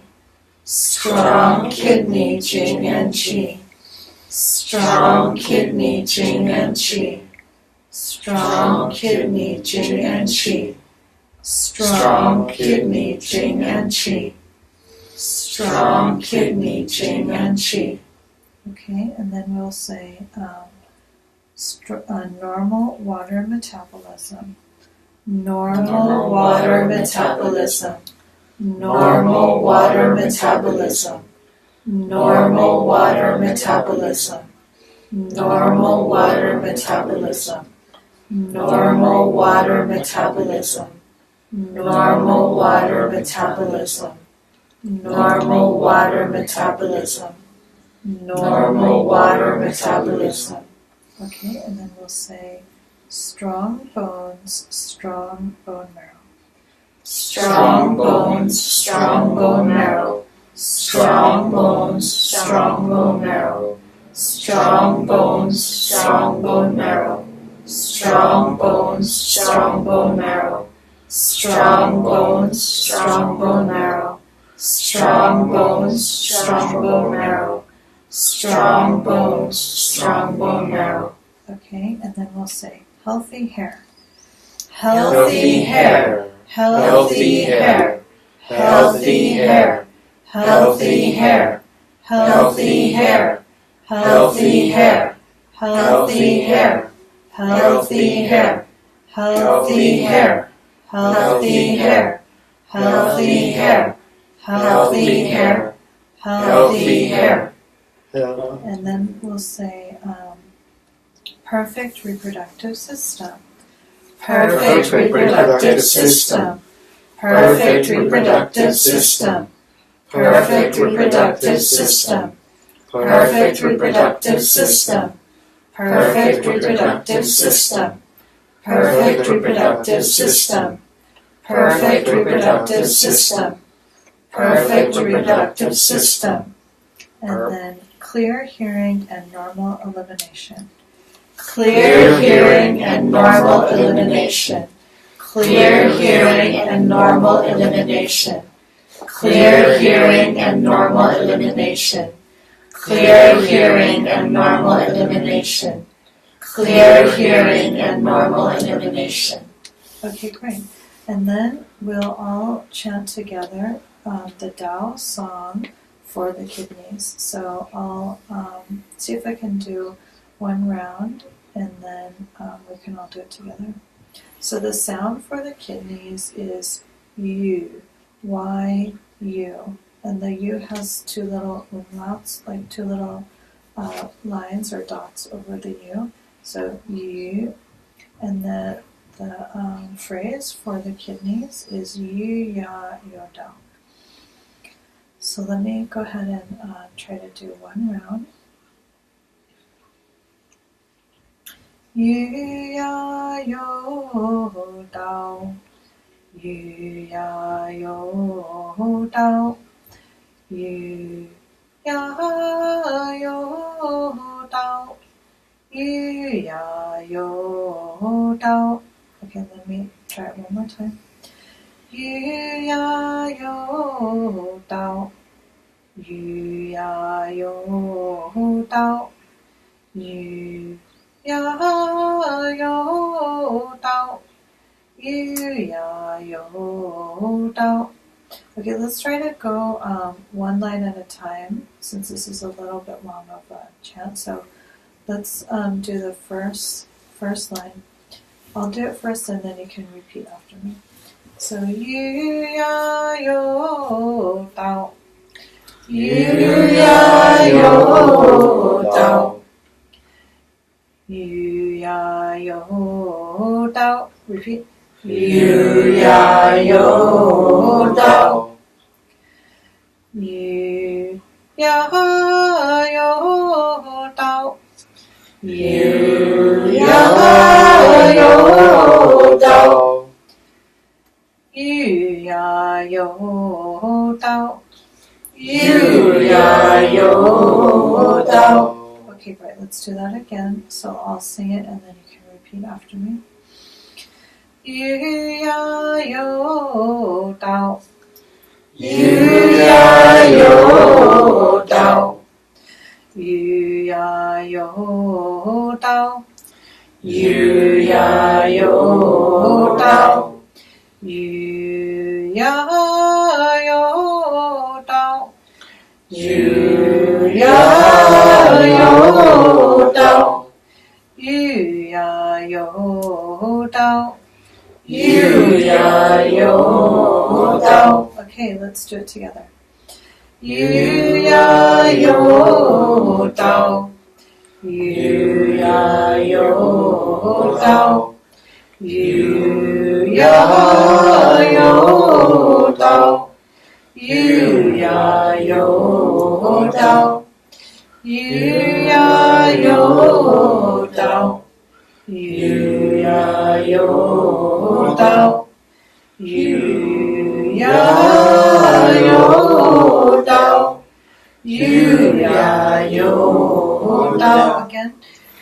Strong kidney, Jing and Qi. Strong kidney, Jing and Qi. Strong kidney, Jing and Qi. Strong kidney, Jing and Qi. Strong kidney, Jing and Qi. Okay, and then we'll say normal water metabolism. Normal water metabolism. Normal water metabolism. Normal water metabolism. Normal water metabolism. Normal water metabolism. Normal water metabolism. Normal water metabolism. Normal water metabolism. Okay, and then we'll say strong bones, strong bone marrow. Strong bones, strong bone marrow. Strong bones, strong bone marrow. Strong bones, strong bone marrow. Strong bones, strong bone marrow. Strong bones, strong bone marrow. Strong bones, strong bone marrow. Strong bones, strong bone marrow. Okay, and then we'll say healthy hair. Healthy hair. Healthy hair. Healthy hair. Healthy hair. Healthy hair. Healthy hair. Healthy hair. Healthy hair. Healthy hair. Healthy hair. Healthy hair. Healthy hair. Healthy hair. And then we'll say perfect reproductive system. Perfect reproductive system. Perfect reproductive system. Perfect reproductive system. Perfect reproductive system. Perfect reproductive system. Perfect reproductive system. Perfect reproductive system. Perfect reproductive system. And then clear hearing and normal elimination. clear hearing and normal elimination, clear hearing and normal elimination, clear hearing and normal elimination, clear hearing and normal elimination, clear hearing and normal elimination. Okay, great. And then we'll all chant together the Tao song for the kidneys. So I'll see if I can do one round, and then we can all do it together. So the sound for the kidneys is U, Y, U. And the U has two little umlauts, like two little lines or dots over the U. So U. And the phrase for the kidneys is Yu Ya Yo Dao. So let me go ahead and try to do one round. Yu Ya Yo Dao, Yu Ya Yo Dao, Yu Ya Yo Dao, Yu Ya Yo Dao. Okay, let me try it one more time. Yu Ya Yo Dao, Yu Ya Yo Dao, Yu Ya Yo Dao, Yu Ya Yo Dao. Okay, let's try to go one line at a time, since this is a little bit long of a chant. So let's do the first line. I'll do it first, and then you can repeat after me. So Yu Ya Yo Dao, Yu Ya Yo Dao, Yu Ya Yo Dao. Repeat. Yu Ya Yo Dao, Yu Ya Yo Dao, Yu Ya Yo Dao, Yu Ya Yo Dao, Yu Ya Yo Dao. Okay, great. Let's do that again. So I'll sing it, and then you can repeat after me. Yu Ya Yo Dao, Yu Ya Yo Dao, Yu Ya Yo Dao, Yu Ya Yo Dao, Yu Ya Yo Dao, Yu Ya Yo Dao, Yu Ya Yo Dao, Yu Ya Yo Dao. Okay, let's do it together. Yu Ya Yo Dao, Yu Ya Yo Dao, Yu Ya Yo Dao, Yu Ya Yo Dao, Yu Ya Yo Dao, Yu Ya Yo Dao, Yu Ya Yo Dao, Yu Ya Yo Dao. Again.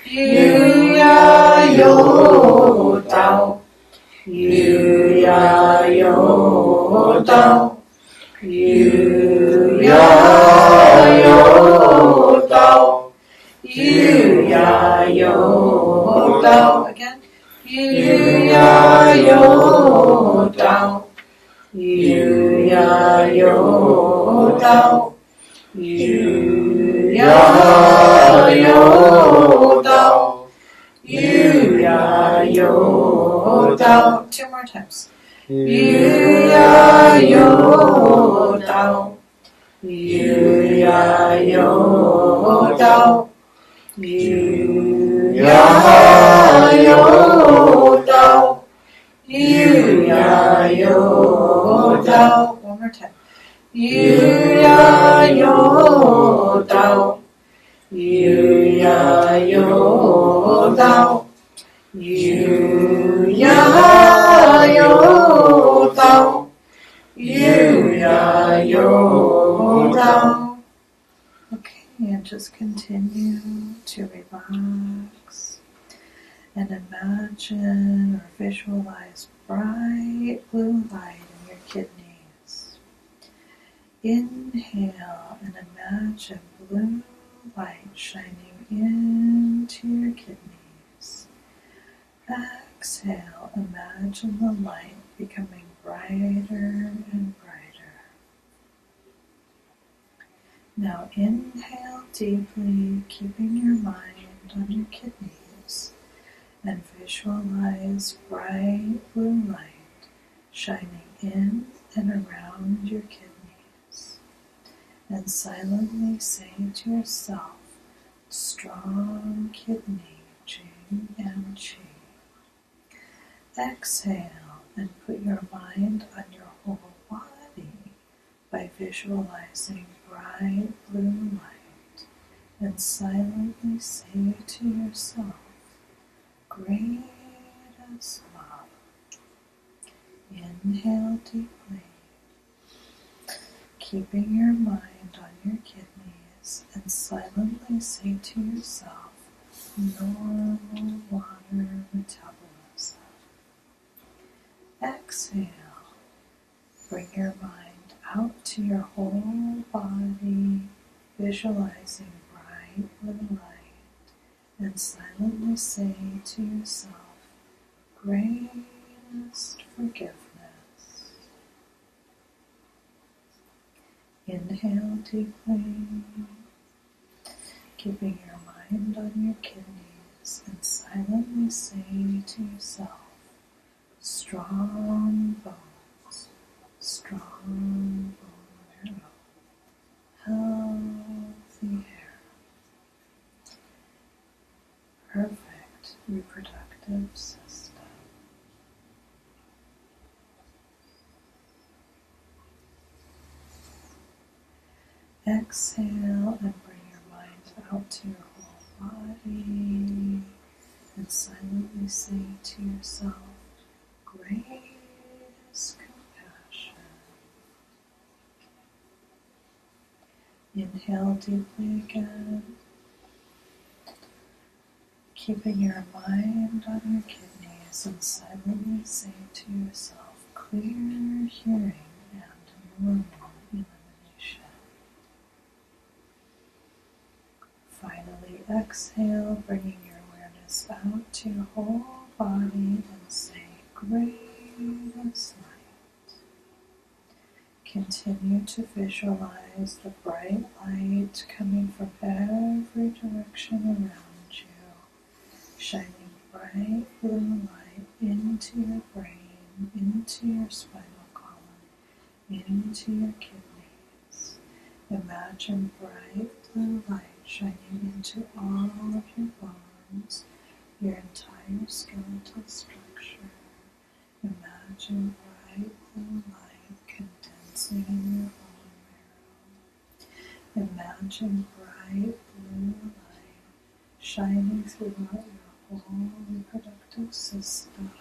Yu Ya Yo Dao, Yu Ya Yo Dao, Yu Ya Yo Dao, Yu Ya Yo Dao. Again. Yu Ya Yo Dao, Yu Ya Yo Dao, Yu Ya Yo Dao, Yu Ya Yo Dao. Two more times. Yu Ya Yo Dao, Yu Ya Yo Dao, Yu Ya Yo Dao, Yu Ya Yo Dao. One more time. Yu Ya Yo Dao, Yu Ya Yo Dao, Yu Ya Yo Dao, Yu Ya Yo Dao. Okay, and just continue to relax. and imagine or visualize bright blue light in your kidneys. Inhale and imagine blue light shining into your kidneys. Exhale, imagine the light becoming brighter and brighter. Now inhale deeply, keeping your mind on your kidneys, and visualize bright blue light shining in and around your kidneys. And silently say to yourself, strong kidney, Jing and Qi. Exhale and put your mind on your whole body by visualizing bright blue light, and silently say to yourself, greatest love. Inhale deeply, keeping your mind on your kidneys, and silently say to yourself, normal water metabolism. Exhale, bring your mind out to your whole body, visualizing bright blue light, and silently say to yourself, greatest forgiveness. Inhale deeply, keeping your mind on your kidneys, and silently say to yourself, strong bones, strong bone marrow, healthy hair, perfect reproductive system. Exhale and bring your mind out to your whole body, and silently say to yourself, greatest compassion. Inhale deeply again, keeping your mind on your kidneys, and silently say to yourself, clear hearing and normal elimination. Finally, exhale, bringing your awareness out to your whole body, and say, greatest light. Continue to visualize the bright light coming from every direction around you, shining bright blue light into your brain, into your spinal column, into your kidneys. Imagine bright blue light shining into all of your bones, your entire skeletal structure. Imagine bright blue light condensing in your bone marrow. Imagine bright blue light shining throughout your whole reproductive system,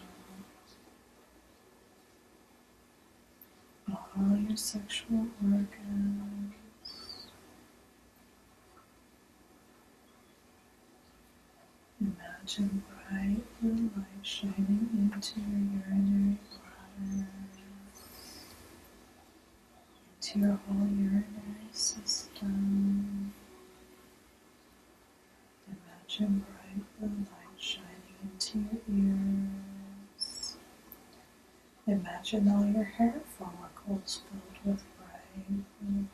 all your sexual organs. Imagine bright blue light shining into your urinary bladder, into your whole urinary system. Imagine bright blue light shining into your ears. Imagine all your hair follicles filled with bright blue light.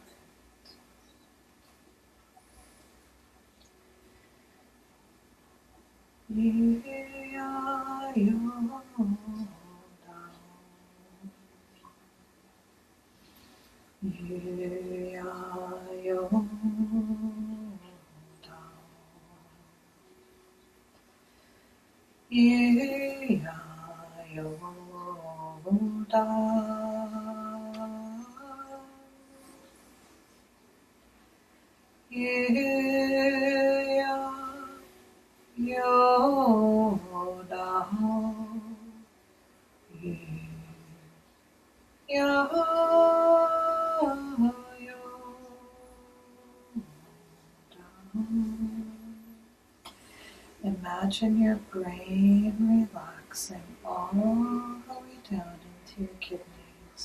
Imagine your brain relaxing all the way down into your kidneys.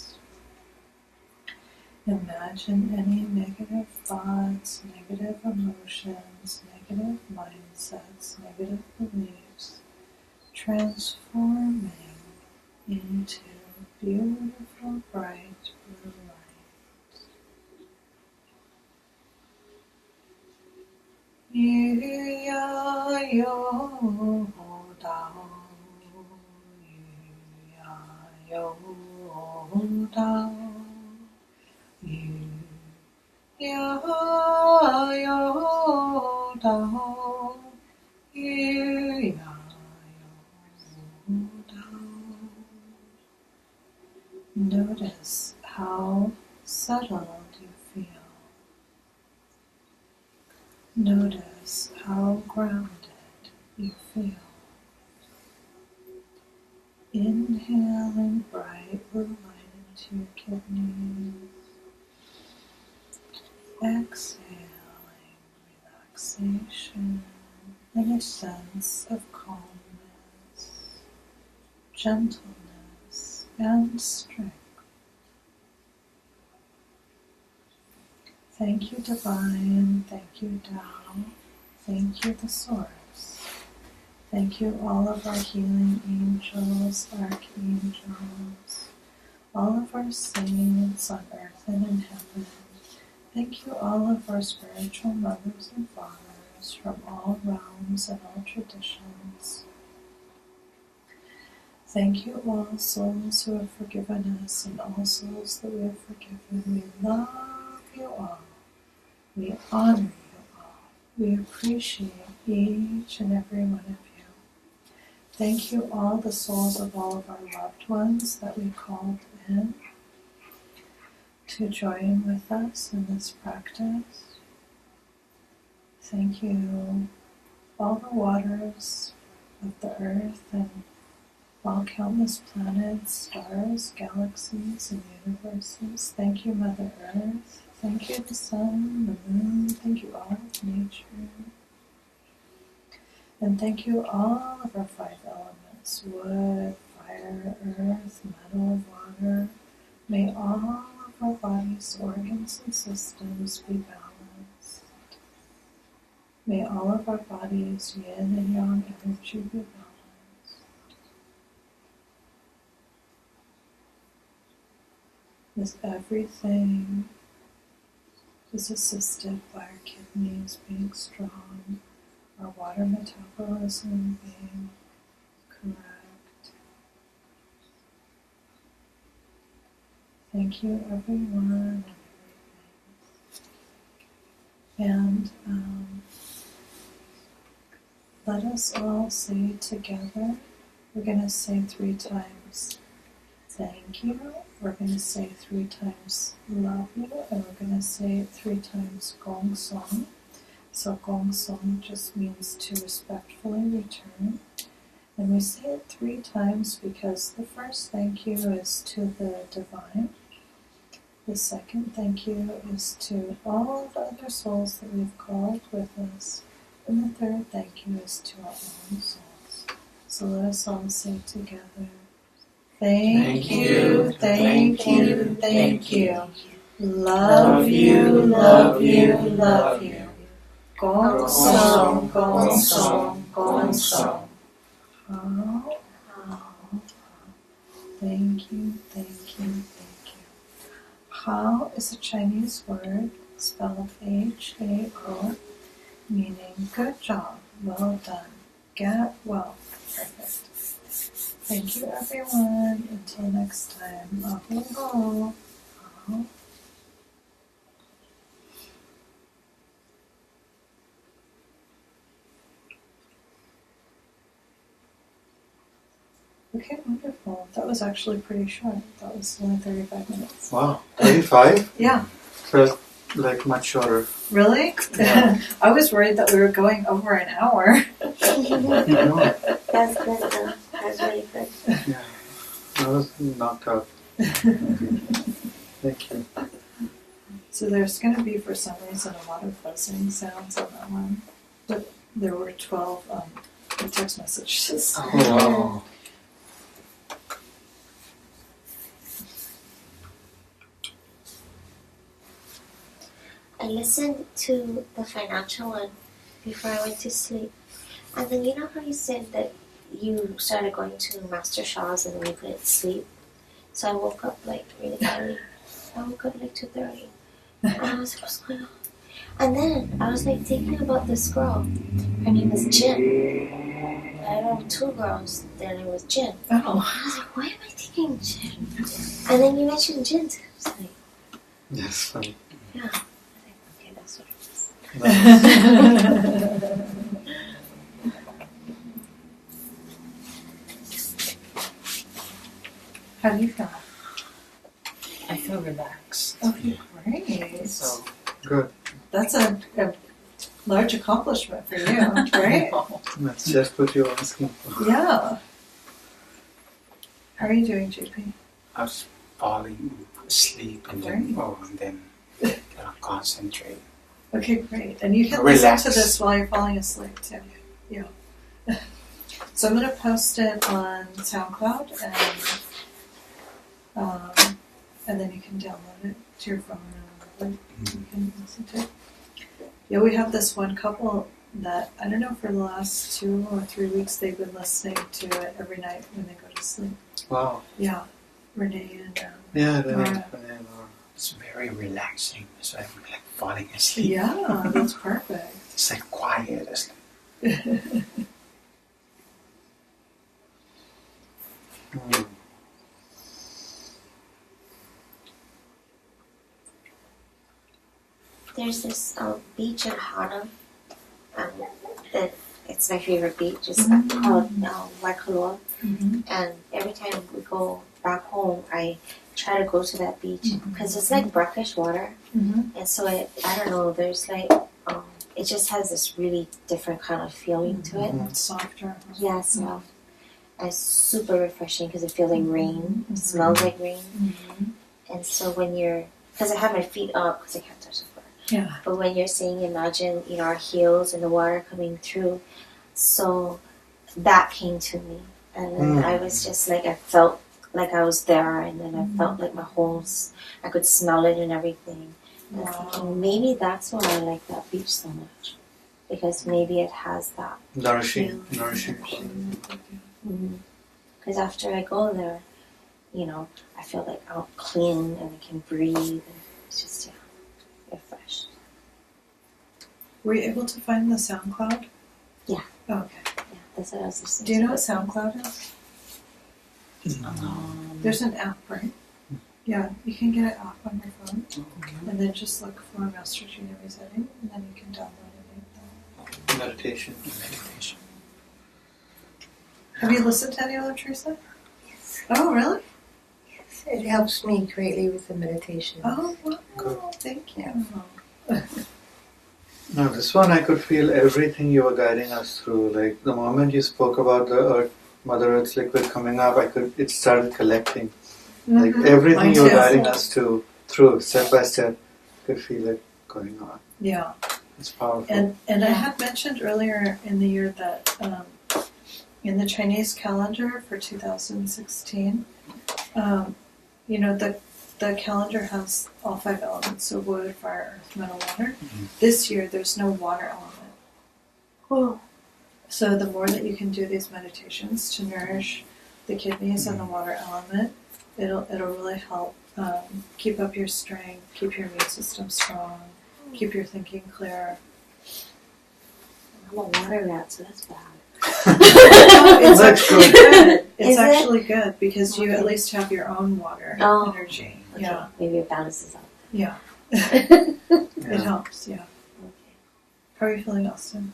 Imagine any negative thoughts, negative emotions, negative mindsets, negative beliefs transforming into beautiful, bright blue light. Yu-ya-yo dao, yu-ya-yo dao, yu-ya-yo dao, yu-ya-yo dao. Notice how settled you feel. Notice how grounded you feel. Inhaling bright blue light into your kidneys. Exhaling relaxation and a sense of calmness, gentleness, and strength. Thank you, Divine. Thank you, Tao. Thank you, the Source. Thank you, all of our healing angels, archangels, all of our saints on earth and in heaven. Thank you, all of our spiritual mothers and fathers from all realms and all traditions. Thank you, all souls who have forgiven us and all souls that we have forgiven. We love you all. We honor you all. We appreciate each and every one of you. Thank you, all the souls of all of our loved ones that we called in to join with us in this practice. Thank you, all the waters of the earth and all countless planets, stars, galaxies, and universes. Thank you, Mother Earth. Thank you, the sun, the moon. Thank you, all of nature. And thank you, all of our 5 elements: wood, fire, earth, metal, water. May all of our bodies, organs, and systems be balanced. May all of our bodies, yin and yang energy, be balanced. As everything is assisted by our kidneys being strong, our water metabolism being correct. Thank you, everyone and everything. And let us all say together, we're going to say 3 times, thank you. We're going to say 3 times, love you. And we're going to say it 3 times, gong song. So gong song just means to respectfully return. And we say it 3 times because the first thank you is to the divine. The second thank you is to all the other souls that we've called with us. And the third thank you is to our own souls. So let us all say together, thank you, thank you, thank you. Love you, love you, love you. Gong song, gong song, gong song. How, thank you, thank you, thank you. How is a Chinese word spelled H-A-O, meaning good job, well done, get well, perfect. Thank you, everyone. Until next time. Aho. Okay, wonderful. That was actually pretty short. That was only 35 minutes. Wow, 35? Yeah. Felt like much shorter. Really? Yeah. I was worried that we were going over an hour. That's good though. That's really good. Yeah, I was knocked out. Thank you. So there's going to be, for some reason, a lot of buzzing sounds on that one. But there were 12 the text messages. Oh, wow. I listened to the financial one before I went to sleep. And then you know how you said that you started going to Master Shaw's and then you couldn't sleep? So I woke up like really early. I woke up like 2:30. And I was like, what's going on? And then I was like thinking about this girl. Her name is Jin. I know two girls. Their name was Jin. Oh. I was like, why am I thinking Jin? And then you mentioned Jin too. I was like, Yes, funny. yeah. I was like, okay, that's what it is. How do you feel? I feel relaxed. Okay, great. So Good. That's a large accomplishment for you, right? That's just what you're asking for. Yeah. How are you doing, JP? I was falling asleep and then concentrate. Okay, great. And you can Relax. listen to this while you're falling asleep too. Yeah. So I'm going to post it on SoundCloud and then you can download it to your phone and you can listen to it. Yeah, we have this one couple that, I don't know, for the last 2 or 3 weeks they've been listening to it every night when they go to sleep. Wow. Yeah. Renee and Yeah, then Laura. It's very relaxing. It's like falling asleep. Yeah, that's perfect. It's like quiet. It's like, Mm. There's this beach in Hana. That it's my favorite beach. It's called Waikoloa. Mm-hmm. And every time we go back home, I try to go to that beach because it's like brackish water. Mm-hmm. And so I don't know. There's like it just has this really different kind of feeling to it. It's softer. Yeah, so and it's super refreshing because it feels like rain. It smells like rain. Mm-hmm. And so when you're, because I have my feet up because I can't touch the floor. Yeah. But when you're saying, imagine, our heels and the water coming through, so that came to me, and then I was just like, I felt like I was there, and then I felt like my whole, I could smell it and everything. And I'm thinking, maybe that's why I like that beach so much, because maybe it has that. Nourishing. Because after I go there, I feel like I'm clean and I can breathe, and it's just refreshed. Were you able to find the SoundCloud? Yeah. Oh, okay. Yeah, that's what I was listening Do you to. know what SoundCloud is? There's an app, right? Yeah, you can get an app on your phone, and then just look for Master Gina Resetting, and then you can download it. Meditation. Have you listened to any of them, Teresa? Yes. Oh, really? It helps me greatly with the meditation. Oh, wow. Good. Thank you. No, this one I could feel everything you were guiding us through. Like the moment you spoke about the Earth, Mother Earth's liquid coming up, it started collecting. Like everything Mine you were too. guiding us through step by step, I could feel it going on. Yeah. It's powerful. And I had mentioned earlier in the year that in the Chinese calendar for 2016, the calendar has all 5 elements, so wood, fire, earth, metal, water. This year there's no water element. Oh. So the more that you can do these meditations to nourish the kidneys and the water element, it'll really help keep up your strength, keep your immune system strong, keep your thinking clear. I'm a water rat, so that's bad. It's actually good. It's Is it? actually good because you at least have your own water Oh. energy. Okay, Yeah, maybe it balances out. yeah. Okay. It helps, yeah. How are you feeling, Austin?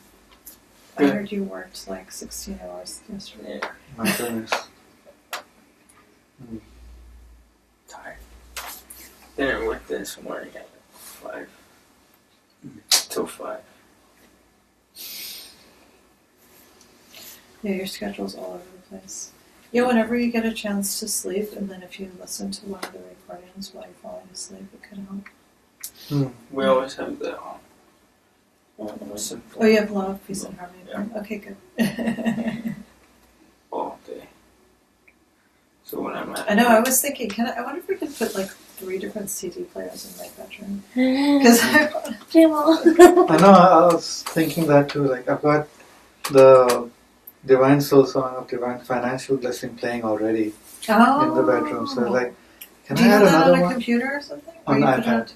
I Good. heard you worked like 16 hours yesterday. My goodness. Tired. Didn't work this morning at 5 till 5. Yeah, your schedule's all over the place. Yeah, whenever you get a chance to sleep, and then if you listen to one of the recordings while you're falling asleep, it could help. We always have the Simple. Oh, you have love, peace, and harmony. Yeah. Okay, good. All day. So when I'm at I know. I was thinking, I wonder if we could put like 3 different CD players in my bedroom because I know, I was thinking that too. Like, I've got the Divine Soul Song of Divine Financial Blessing playing already in the bedroom. So, like, can do I you add have that another on a one? computer or something? Or On you put it iPad.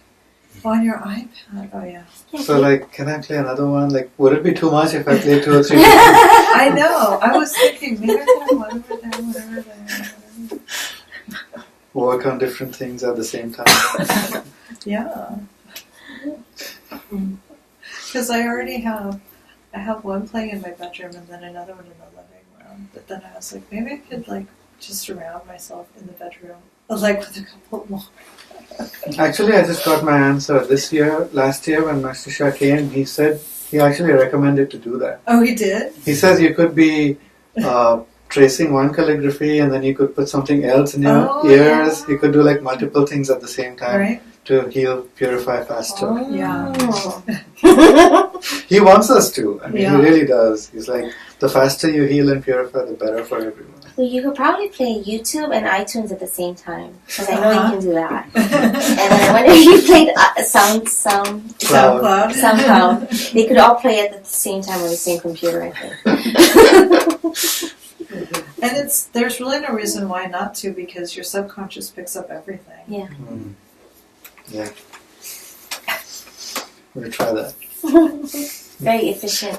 on your iPad. Oh yeah. So, like, can I play another one? Like, would it be too much if I play 2 or 3? I know. I was thinking maybe I could have one over there, one over there. Work on different things at the same time. Yeah. Because I already have one playing in my bedroom and then another one in the living room. But then I was like, maybe I could like just surround myself in the bedroom, like with a couple more. Actually, I just got my answer last year when Master Shah came. He said he actually recommended to do that. Oh, he did? He says you could be tracing one calligraphy and then you could put something else in your ears. Yeah. You could do like multiple things at the same time Right? to heal, purify faster. Yeah. He wants us to. I mean, Yeah. he really does. He's like, the faster you heal and purify, the better for everyone. Well, you could probably play YouTube and iTunes at the same time because I know you can do that. And then I wonder if you played SoundCloud. They could all play it at the same time on the same computer, I think. And there's really no reason why not to because your subconscious picks up everything. Yeah. Yeah. We'll try that. Very efficient.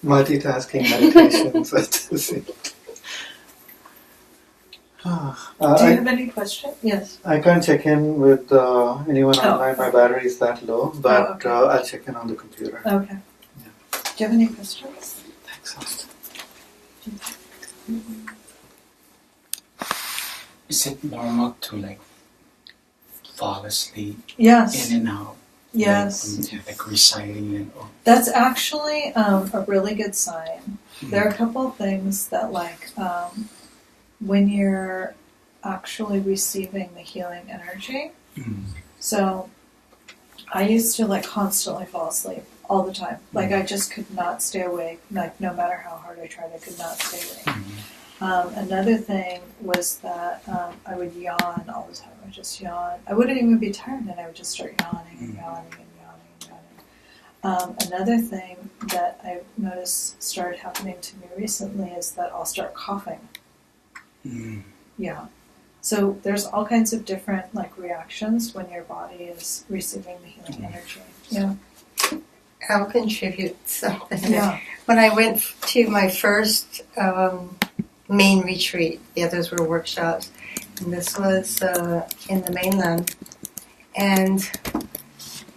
Multitasking meditations at the same time. Do you have any questions? Yes. I can't check in with anyone online. My battery is that low, but okay. I'll check in on the computer. Okay. Yeah. Do you have any questions? Thanks, Austin. Is it normal to like fall asleep Yes. in and out? Yes. Like reciting and all. That's actually a really good sign. There are a couple of things that like when you're actually receiving the healing energy. So I used to like constantly fall asleep all the time. Like I just could not stay awake. Like no matter how hard I tried, I could not stay awake. Another thing was that I would yawn all the time. I would just yawn. I wouldn't even be tired, and I would just start yawning and yawning and yawning and yawning. Another thing that I've noticed started happening to me recently is that I'll start coughing. Yeah. So there's all kinds of different like reactions when your body is receiving the healing energy. Yeah. I'll contribute something. Yeah. When I went to my first main retreat, the others were workshops, and this was in the mainland. And,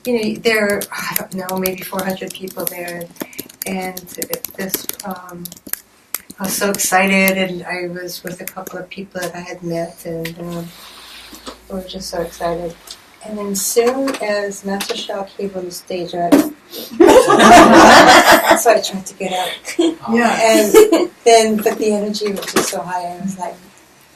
you know, there are, I don't know, maybe 400 people there. And this, I was so excited, and I was with a couple of people that I had met, and we were just so excited. And then soon as Master Shah came on the stage, so I tried to get out. Yeah. And then, but the energy was just so high, I was like,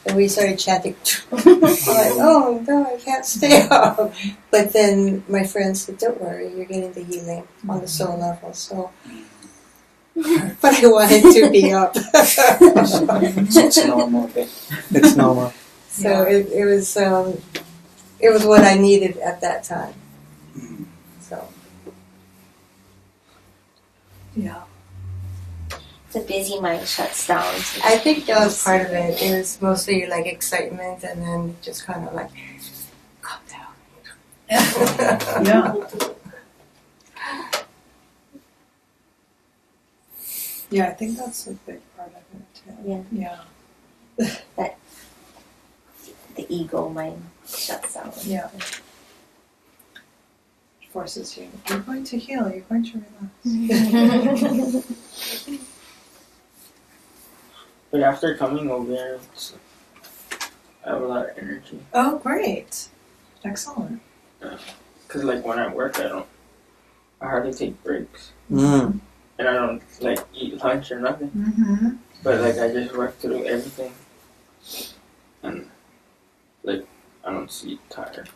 and we started chanting. I'm like, oh no, I can't stay up. But then my friend said, don't worry, you're getting the healing on the soul level. So, but I wanted to be up. It's normal. It's normal. So it was what I needed at that time. So. Yeah. The busy mind shuts down. I think that was part of it. It was mostly like excitement, and then just kind of like, calm down. Yeah. Yeah, I think that's a big part of it too. Yeah. Yeah. The ego mind shuts down. Yeah. It forces you. You're going to heal. You're going to relax. But after coming over here, I have a lot of energy. Oh, great. Excellent. Cause like when I work, I hardly take breaks, Mm. and I don't like eat lunch or nothing. Mm-hmm. But like I just work through everything, and like I don't see tired.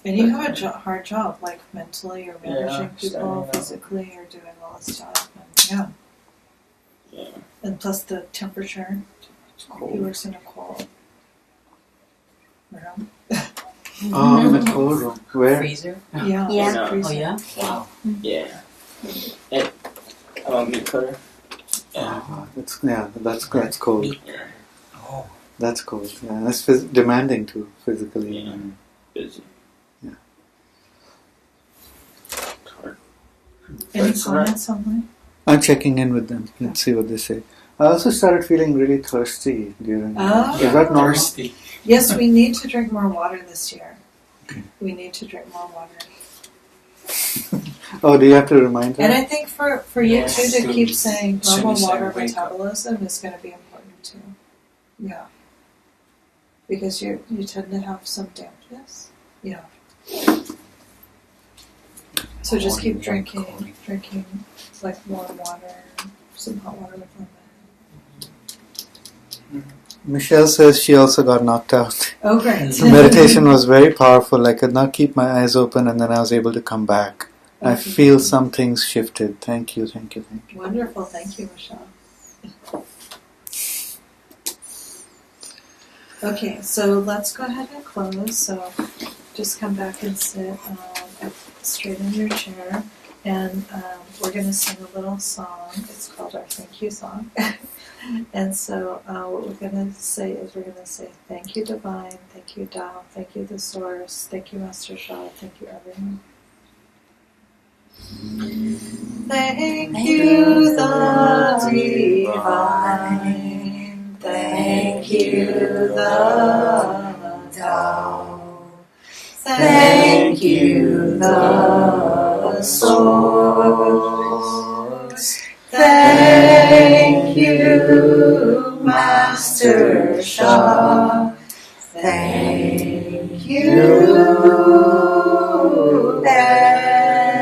And you have a hard job, like mentally, or managing people, standing up. physically, or doing all this stuff. And, Yeah. and plus the temperature. It's He cold. works in a cold room. Oh, in the cold room. Where? Freezer? Yeah. Yeah. it's Oh, freezing. yeah? Yeah. Yeah. And I'm a meat cutter. Yeah. That's cold. Yeah. Oh, That's cold. Yeah, that's demanding too, physically. Yeah. Busy. Yeah. It's hard. Any That's comments on that? I'm checking in with them. Let's see what they say. I also started feeling really thirsty during. Oh. Is that normal? thirsty. Yes, we need to drink more water this year. Okay. We need to drink more water. Oh, do you have to remind her? And I think for you Yes, too to soon- keep saying soon normal as I water wake up. metabolism is going to be important too. Yeah. Because you tend to have some dampness. Yeah. So just keep drinking like warm water, some hot water with lemon. Michelle says she also got knocked out. Oh, great. The meditation was very powerful. I could not keep my eyes open, and then I was able to come back. I Okay. feel some things shifted. Thank you. Wonderful. Thank you, Michelle. Okay, so let's go ahead and close. So just come back and sit up straight in your chair. And we're going to sing a little song. It's called our thank you song. And so what we're going to say is we're going to say thank you Divine, thank you Tao, thank you the Source, thank you Master Sha, thank you everyone. Thank you the Divine, thank you the Tao, thank you the Source, thank you Master Sha, thank you everyone.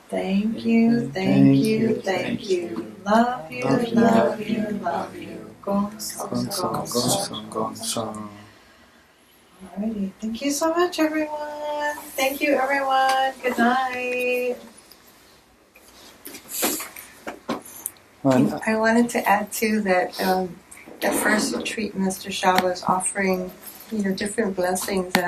Thank you, thank you, thank you. Love you, love you, love you. Gong song, gong song. Alrighty, thank you so much, everyone. Thank you, everyone. Good night. I wanted to add too that at first retreat, Mr. Sha was offering, different blessings, and